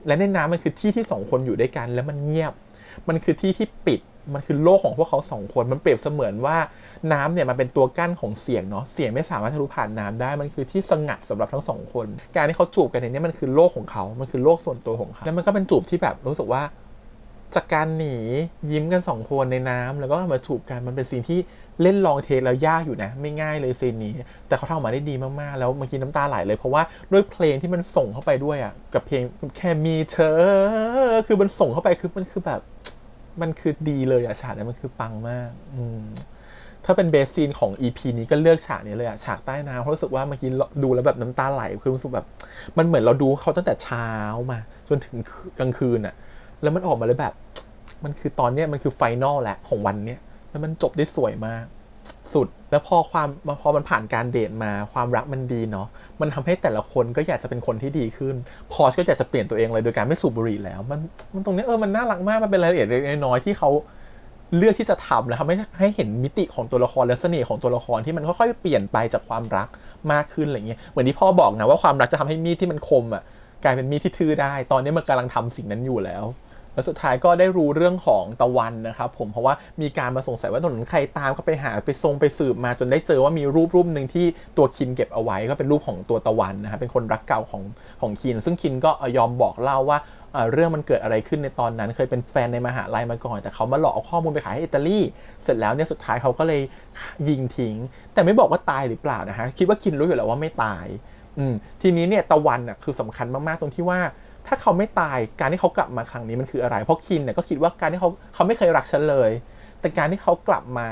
และในน้ำมันคือที่ที่2 คนอยู่ด้วยกันแล้วมันเงียบมันคือที่ที่ปิดมันคือโลกของพวกเขา2 คนมันเปรียบเสมือนว่าน้ำเนี่ยมันเป็นตัวกั้นของเสียงเนาะเสียงไม่สามารถทะลุผ่านน้ำได้มันคือที่สงัดสำหรับทั้ง2 คนการที่เขาจูบกันเนี่ยมันคือโลกของเขามันคือโลกส่วนตัวของเขาแล้วมันก็เป็นจูบที่แบบรู้สึกว่าจากการหนียิ้มกัน2 คนในน้ำแล้วก็มาจูบกันมันเป็นซีนที่เล่นลองเทคแล้วยากอยู่นะไม่ง่ายเลยซีนนี้แต่เขาทำออกมาได้ดีมากๆแล้วเมื่อกี้น้ำตาไหลเลยเพราะว่าด้วยเพลงที่มันส่งเข้าไปด้วยอ่ะกับเพลงแค่มีเธอคือมันส่งเข้าไปคือมันคือแบบมันคือดีเลยอะฉากนี้มันคือปังมากถ้าเป็นเบสซีนของ EP นี้ก็เลือกฉากนี้เลยอะฉากใต้น้ำเพราะรู้สึกว่าเมื่อกี้ดูแล้วแบบน้ำตาไหลคือรู้สึกแบบมันเหมือนเราดูเขาตั้งแต่เช้ามาจนถึงกลางคืนอะแล้วมันออกมาเลยแบบมันคือตอนเนี้ยมันคือไฟนอลแหละของวันเนี้ยแล้วมันจบได้สวยมากสุดแล้วพอมันผ่านการเดทมาความรักมันดีเนาะมันทำให้แต่ละคนก็อยากจะเป็นคนที่ดีขึ้นพอชก็อยากจะเปลี่ยนตัวเองเลยโดยการไม่สูบบุหรี่แล้วมันตรงนี้มันน่ารักมากมันเป็นรายละเอียดเล็กน้อยที่เขาเลือกที่จะทำแล้วทำให้เห็นมิติของตัวละครและเสน่ห์ของตัวละครที่มันค่อยๆเปลี่ยนไปจากความรักมากขึ้นอะไรเงี้ยเหมือนที่พ่อบอกนะว่าความรักจะทำให้มีดที่มันคมอ่ะกลายเป็นมีดที่ทื่อได้ตอนนี้มันกำลังทำสิ่งนั้นอยู่แล้วสุดท้ายก็ได้รู้เรื่องของตะวันนะครับผมเพราะว่ามีการมาสงสัยว่าตอนนั้นใครตามเขาไปหาไปสืบมาจนได้เจอว่ามีรูปหนึ่งที่ตัวคินเก็บเอาไว้ก็เป็นรูปของตัวตะวันนะครับเป็นคนรักเก่าของคินซึ่งคินก็ยอมบอกเล่าว่าเรื่องมันเกิดอะไรขึ้นในตอนนั้นเคยเป็นแฟนในมหาลัยมาก่อนแต่เขามาหลอกเอาข้อมูลไปขายให้อิตาลีเสร็จแล้วเนี่ยสุดท้ายเขาก็เลยยิงทิ้งแต่ไม่บอกว่าตายหรือเปล่านะฮะคิดว่าคินรู้อยู่แล้วว่าไม่ตายทีนี้เนี่ยตะวันคือสำคัญมากๆตรงที่ว่าถ้าเขาไม่ตายการที่เขากลับมาครั้งนี้มันคืออะไรเพราะคินเนี่ยก็คิดว่าการที่เขาไม่เคยรักฉันเลยแต่การที่เขากลับมา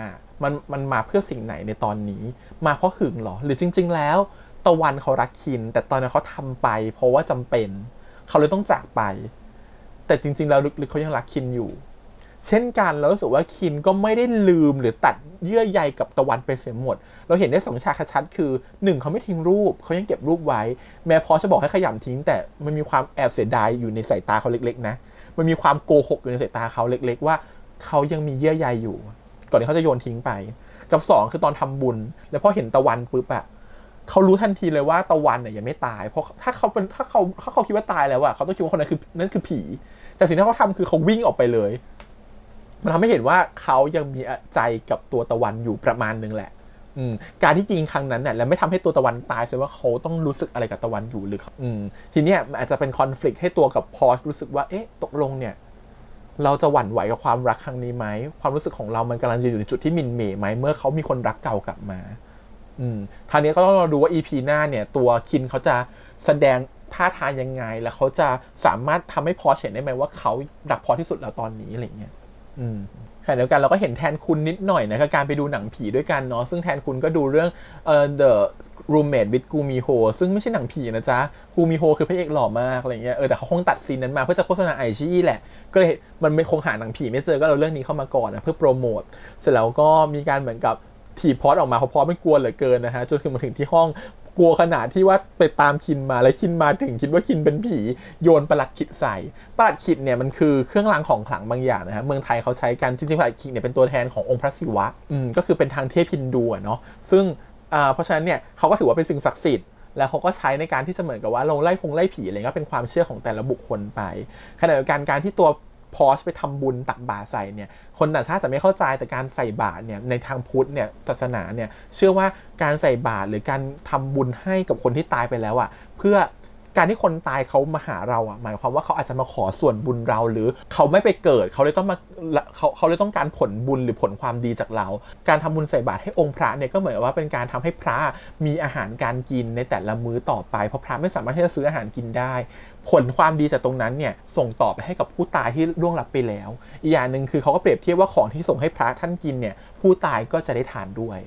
มันมาเพื่อสิ่งไหนในตอนนี้มาเพราะหึงหรอหรือจริงๆแล้วตะวันเขารักคินแต่ตอนนั้นเขาทำไปเพราะว่าจำเป็นเขาเลยต้องจากไปแต่จริงๆแล้วลึกๆเขายังรักคินอยู่เช่นกันเรารู้สึกว่าคินก็ไม่ได้ลืมหรือตัดเยื่อใยกับตะวันไปเสียหมดเราเห็นได้2 ฉากชัดๆคือ1เขาไม่ทิ้งรูปเขายังเก็บรูปไว้แม้พอจะบอกให้ขยำทิ้งแต่มันมีความแอบเสียดายอยู่ในสายตาเขาเล็กๆนะมันมีความโกหกอยู่ในสายตาเขาเล็กๆว่าเขายังมีเยื่อใยอยู่ก่อนที่เขาจะโยนทิ้งไปกับ2คือตอนทำบุญแล้วพอเห็นตะวันปุ๊บอะเขารู้ทันทีเลยว่าตะวันเนี่ยยังไม่ตายเพราะถ้าเขาคิดว่าตายแล้วอะเขาต้องคิดว่าคนนั้นคือผีแต่สิ่งที่เขาทำคือเขาวิ่งออกไปเลยมันทำให้เห็นว่าเขายังมีใจกับตัวตะวันอยู่ประมาณนึงแหละการที่ยิงครั้งนั้นเนี่ยแล้วไม่ทำให้ตัวตะวันตายแสดงว่าเขาต้องรู้สึกอะไรกับตะวันอยู่หรือทีเนี้ยมันอาจจะเป็นคอนฟลิกต์ให้ตัวกับพอชรู้สึกว่าตกลงเนี่ยเราจะหวั่นไหวกับความรักครั้งนี้ไหมความรู้สึกของเรามันกำลังจะอยู่ในจุดที่มินเมย์ไหมเมื่อเขามีคนรักเก่ากลับมาทีนี้ก็ต้องรอดูว่า EP หน้าเนี่ยตัวคินเขาจะแสดงท่าทางยังไงแล้วเขาจะสามารถทำให้พอชเห็นได้ไหมว่าเขารักพอที่สุดแล้วตอนนี้อะไรเงี้ยขณะเดียวกันเราก็เห็นแทนคุณนิดหน่อยนะครับการไปดูหนังผีด้วยกันเนาะซึ่งแทนคุณก็ดูเรื่องThe Roommate with Gu Miho ซึ่งไม่ใช่หนังผีนะจ๊ะกูมิโฮคือพระเอกหล่อมากอะไรเงี้ยแต่เขาคงตัดซีนนั้นมาเพื่อจะโฆษณาไอชีแหละก็เลยมันไม่คงหาหนังผีไม่เจอก็เอาเรื่องนี้เข้ามาก่อนนะเพื่อโปรโมทเสร็จแล้วก็มีการเหมือนกับถีบพอดออกมาเพราะพอมันกลัวเหลือเกินนะฮะจนถึงมาถึงที่ห้องกลัวขนาดที่ว่าไปตามคินมาแล้วคินมาถึงคิดว่าคินเป็นผีโยนประหลัดขิดใส่ประหลัดขิดเนี่ยมันคือเครื่องรางของขลังบางอย่างนะฮะเมืองไทยเขาใช้กันจริงๆประหลัดขิดเนี่ยเป็นตัวแทนขององค์พระศิวะก็คือเป็นทางเทพฮินดูเนาะซึ่งเพราะฉะนั้นเนี่ยเขาก็ถือว่าเป็นสิ่งศักดิ์สิทธิ์ แล้วเขาก็ใช้ในการที่จะเหมือนกับว่าลงไล่ผีอะไรก็เป็นความเชื่อของแต่ละบุคคลไปขณะเดียวกันการที่ตัวพอชไปทำบุญตักบาตรใส่เนี่ยคนต่างชาติจะไม่เข้าใจแต่การใส่บาตรเนี่ยในทางพุทธเนี่ยศาสนาเนี่ยเชื่อว่าการใส่บาตรหรือการทำบุญให้กับคนที่ตายไปแล้วอ่ะเพื่อการที่คนตายเขามาหาเราอ่ะหมายความว่าเขาอาจจะมาขอส่วนบุญเราหรือเขาไม่ไปเกิดเขาเลยต้องมาเขาเลยต้องการผลบุญหรือผลความดีจากเราการทำบุญใส่บาตรให้องค์พระเนี่ยก็เหมือนว่าเป็นการทำให้พระมีอาหารการกินในแต่ละมื้อต่อไปเพราะพระไม่สามารถที่จะซื้ออาหารกินได้ผลความดีจากตรงนั้นเนี่ยส่งต่อไปให้กับผู้ตายที่ล่วงลับไปแล้วอีกอย่างหนึ่งคือเขาก็เปรียบเทียบว่าของที่ส่งให้พระท่านกินเนี่ยผู้ตายก็จะได้ทานด้วย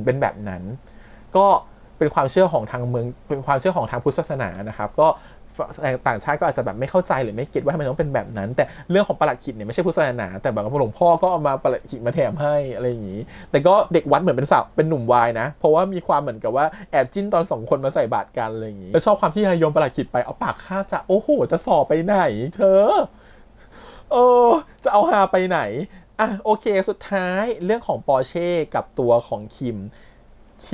เป็นแบบนั้นก็เป็นความเชื่อของทางเมืองเป็นความเชื่อของทางพุทธศาสนานะครับก็ต่างชาติก็อาจจะแบบไม่เข้าใจหรือไม่เก็ตว่าทำไมต้องเป็นแบบนั้นแต่เรื่องของประหลัดขิกเนี่ยไม่ใช่พุทธศาสนาแต่แบบหลวงพ่อก็เอามาประหลัดขิกมาแถมให้อะไรอย่างนี้แต่ก็เด็กวัดเหมือนเป็นสาวเป็นหนุ่มวายนะเพราะว่ามีความเหมือนกับว่าแอบจิ้นตอน2คนมาใส่บาตรกันอะไรอย่างนี้แล้วชอบความที่โยมประหลัดขิกไปเอาปากคาบจะโอ้โหจะสอบไปไหนเธอจะเอาฮาไปไหนโอเคสุดท้ายเรื่องของปอร์เช่กับตัวของคิ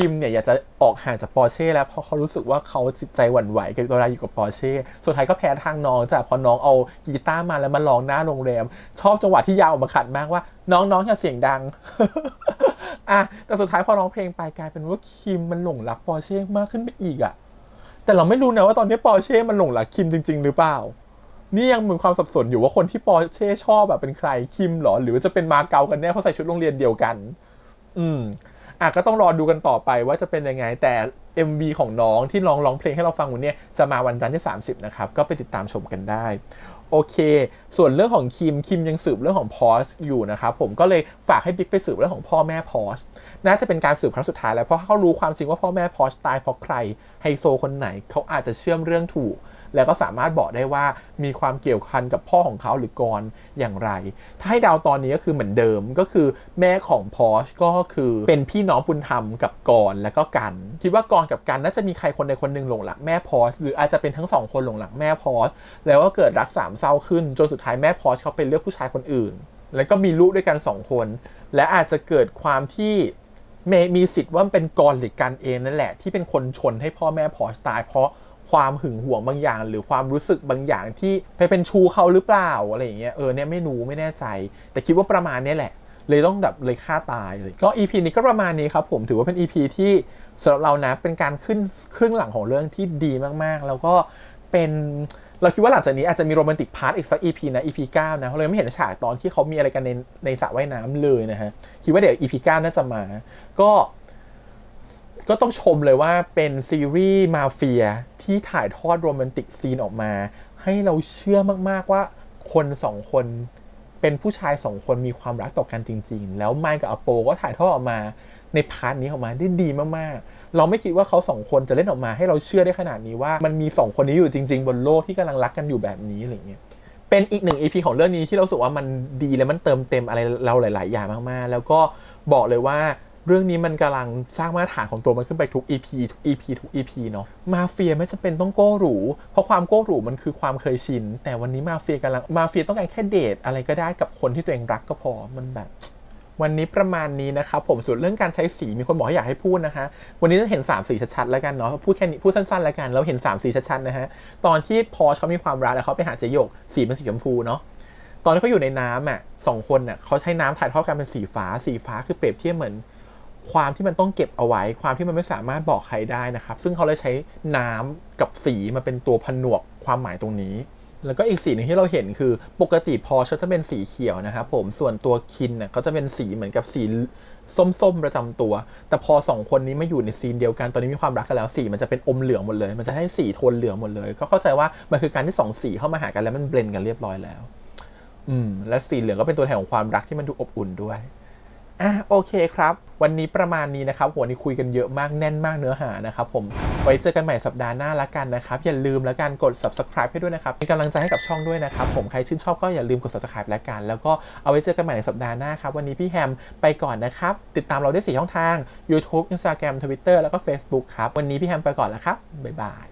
มเนี่ยอยากจะออกห่างจากปอร์เช่แล้วเพราะเขารู้สึกว่าเขาจิตใจหวั่นไหวกับเวลาอยู่กับปอร์เช่สุดท้ายก็แพ้ทางน้องจ้ะพอน้องเอากีตาร์มาแล้วมาร้องหน้าโรงแรมชอบจังหวะที่ยาวออกมาขัดมากว่าน้องอย่าเสียงดัง แต่สุดท้ายพอร้องเพลงไปกลายเป็นว่าคิมมันหลงรักปอร์เช่มากขึ้นไปอีกแต่เราไม่รู้นะว่าตอนนี้ปอร์เช่มันหลงรักคิมจริงๆหรือเปล่านี่ยังมีความสับสนอยู่ว่าคนที่ปอร์เช่ชอบเป็นใครคิมหรอหรือจะเป็นมาเก๊ากันแน่เพราะใส่ชุดโรงเรียนเดียวกันก็ต้องรอดูกันต่อไปว่าจะเป็นยังไงแต่ MV ของน้องที่ร้องเพลงให้เราฟังวันนี้จะมาวันจันทร์ที่30นะครับก็ไปติดตามชมกันได้โอเคส่วนเรื่องของคิมยังสืบเรื่องของพอชอยู่นะครับผมก็เลยฝากให้บิ๊กไปสืบเรื่องของพ่อแม่พอชน่าจะเป็นการสืบครั้งสุดท้ายแล้วเพราะเขารู้ความจริงว่าพ่อแม่พอชตายเพราะใครไฮโซคนไหนเขาอาจจะเชื่อมเรื่องถูกแล้วก็สามารถบอกได้ว่ามีความเกี่ยวพันกับพ่อของเขาหรือกรอย่างไรถ้าให้เดาตอนนี้ก็คือเหมือนเดิมก็คือแม่ของพอชก็คือเป็นพี่น้องบุญธรรมกับกรและก็กันคิดว่ากรกับกันน่าจะมีใครคนใดคนหนึ่งหลงรักแม่พอชหรืออาจจะเป็นทั้งสองคนหลงรักแม่พอชแล้วก็เกิดรักสามเศร้าขึ้นจนสุดท้ายแม่พอชเขาไปเลือกผู้ชายคนอื่นแล้วก็มีลูกด้วยกัน2คนและอาจจะเกิดความที่มีสิทธิ์ว่าเป็นกรหรือกันเองนั่นแหละที่เป็นคนชนให้พ่อแม่พอชตายเพราะความหึงหวงบางอย่างหรือความรู้สึกบางอย่างที่ไปเป็นชูเขาหรือเปล่าอะไรอย่างเงี้ยเนี่ยไม่รู้ไม่แน่ใจแต่คิดว่าประมาณนี้แหละเลยต้องแบบเลยฆ่าตายเลยก็ EP นี้ก็ประมาณนี้ครับผมถือว่าเป็น EP ที่สำหรับเรานะเป็นการขึ้นครึ่งหลังของเรื่องที่ดีมากๆแล้วก็เป็นเราคิดว่าหลังจากนี้อาจจะมีโรแมนติกพาร์ทอีกสัก EP นะ EP 9นะเพราะเลยไม่เห็นฉากตอนที่เขามีอะไรกันในสระว่ายน้ำเลยนะฮะคิดว่าเดี๋ยว EP 9น่าจะมาก็ต้องชมเลยว่าเป็นซีรีส์มาเฟียที่ถ่ายทอดโรแมนติกซีนออกมาให้เราเชื่อมากๆว่าคน2คนเป็นผู้ชาย2คนมีความรักต่อกันจริงๆแล้วไมค์กับอโปก็ถ่ายทอดออกมาในพาร์ทนี้ออกมาได้ดีมากๆเราไม่คิดว่าเขา2คนจะเล่นออกมาให้เราเชื่อได้ขนาดนี้ว่ามันมี2คนนี้อยู่จริงๆบนโลกที่กำลังรักกันอยู่แบบนี้อะไรเงี้ยเป็นอีก1 EP ของเรื่องนี้ที่เราสึกว่ามันดีและมันเติมเต็มอะไรเราหลายๆอย่างมากๆแล้วก็บอกเลยว่าเรื่องนี้มันกำลังสร้างมาตรฐานของตัวมันขึ้นไปทุก EP เนาะมาเฟียไม่จำเป็นต้องโก้หรูเพราะความโก้หรูมันคือความเคยชินแต่วันนี้มาเฟียต้องการแค่เดทอะไรก็ได้กับคนที่ตัวเองรักก็พอมันแบบวันนี้ประมาณนี้นะครับผมส่วนเรื่องการใช้สีมีคนบอกให้อยากให้พูดนะคะวันนี้จะเห็น3สีชัดๆแล้วกันเนาะพูดแค่นี้พูดสั้นๆแล้วกันแล้วเห็น3สีชัดๆนะฮะตอนที่พอเขามีความรักแล้วเขาไปหาเจโยกสีเป็นสีชมพูเนาะตอนที่เขาอยู่ในน้ำ2คนเขาใช้น้ำถ่ายทอดกันเป็นสีฟ้าคือเปรียบเทียบเหมือนความที่มันต้องเก็บเอาไว้ความที่มันไม่สามารถบอกใครได้นะครับซึ่งเขาเลยใช้น้ำกับสีมาเป็นตัวผนวกความหมายตรงนี้แล้วก็อีกสีหนึ่งที่เราเห็นคือปกติพอชจะเป็นสีเขียวนะครับผมส่วนตัวคินเขาจะเป็นสีเหมือนกับสีส้มๆประจำตัวแต่พอ2คนนี้มาอยู่ในซีนเดียวกันตอนนี้มีความรักกันแล้วสีมันจะเป็นอมเหลืองหมดเลยมันจะให้สีโทนเหลืองหมดเลยก็เข้าใจว่ามันคือการที่2สีเข้ามาหากันแล้วมันเบลนด์กันเรียบร้อยแล้วและสีเหลืองก็เป็นตัวแทนของความรักที่มันดูอบอุ่นด้วยโอเคครับวันนี้ประมาณนี้นะครับวันนี้คุยกันเยอะมากแน่นมากเนื้อหานะครับผมไว้เจอกันใหม่สัปดาห์หน้าละกันนะครับอย่าลืมละกันกด Subscribe ให้ด้วยนะครับเป็นกำลังใจให้กับช่องด้วยนะครับผมใครชื่นชอบก็อย่าลืมกด Subscribe ละกันแล้วก็เอาไว้เจอกันใหม่ในสัปดาห์หน้าครับวันนี้พี่แฮมไปก่อนนะครับติดตามเราได้4 ช่องทาง YouTube Instagram Twitter แล้วก็ Facebook ครับวันนี้พี่แฮมไปก่อนแล้วครับบ๊ายบาย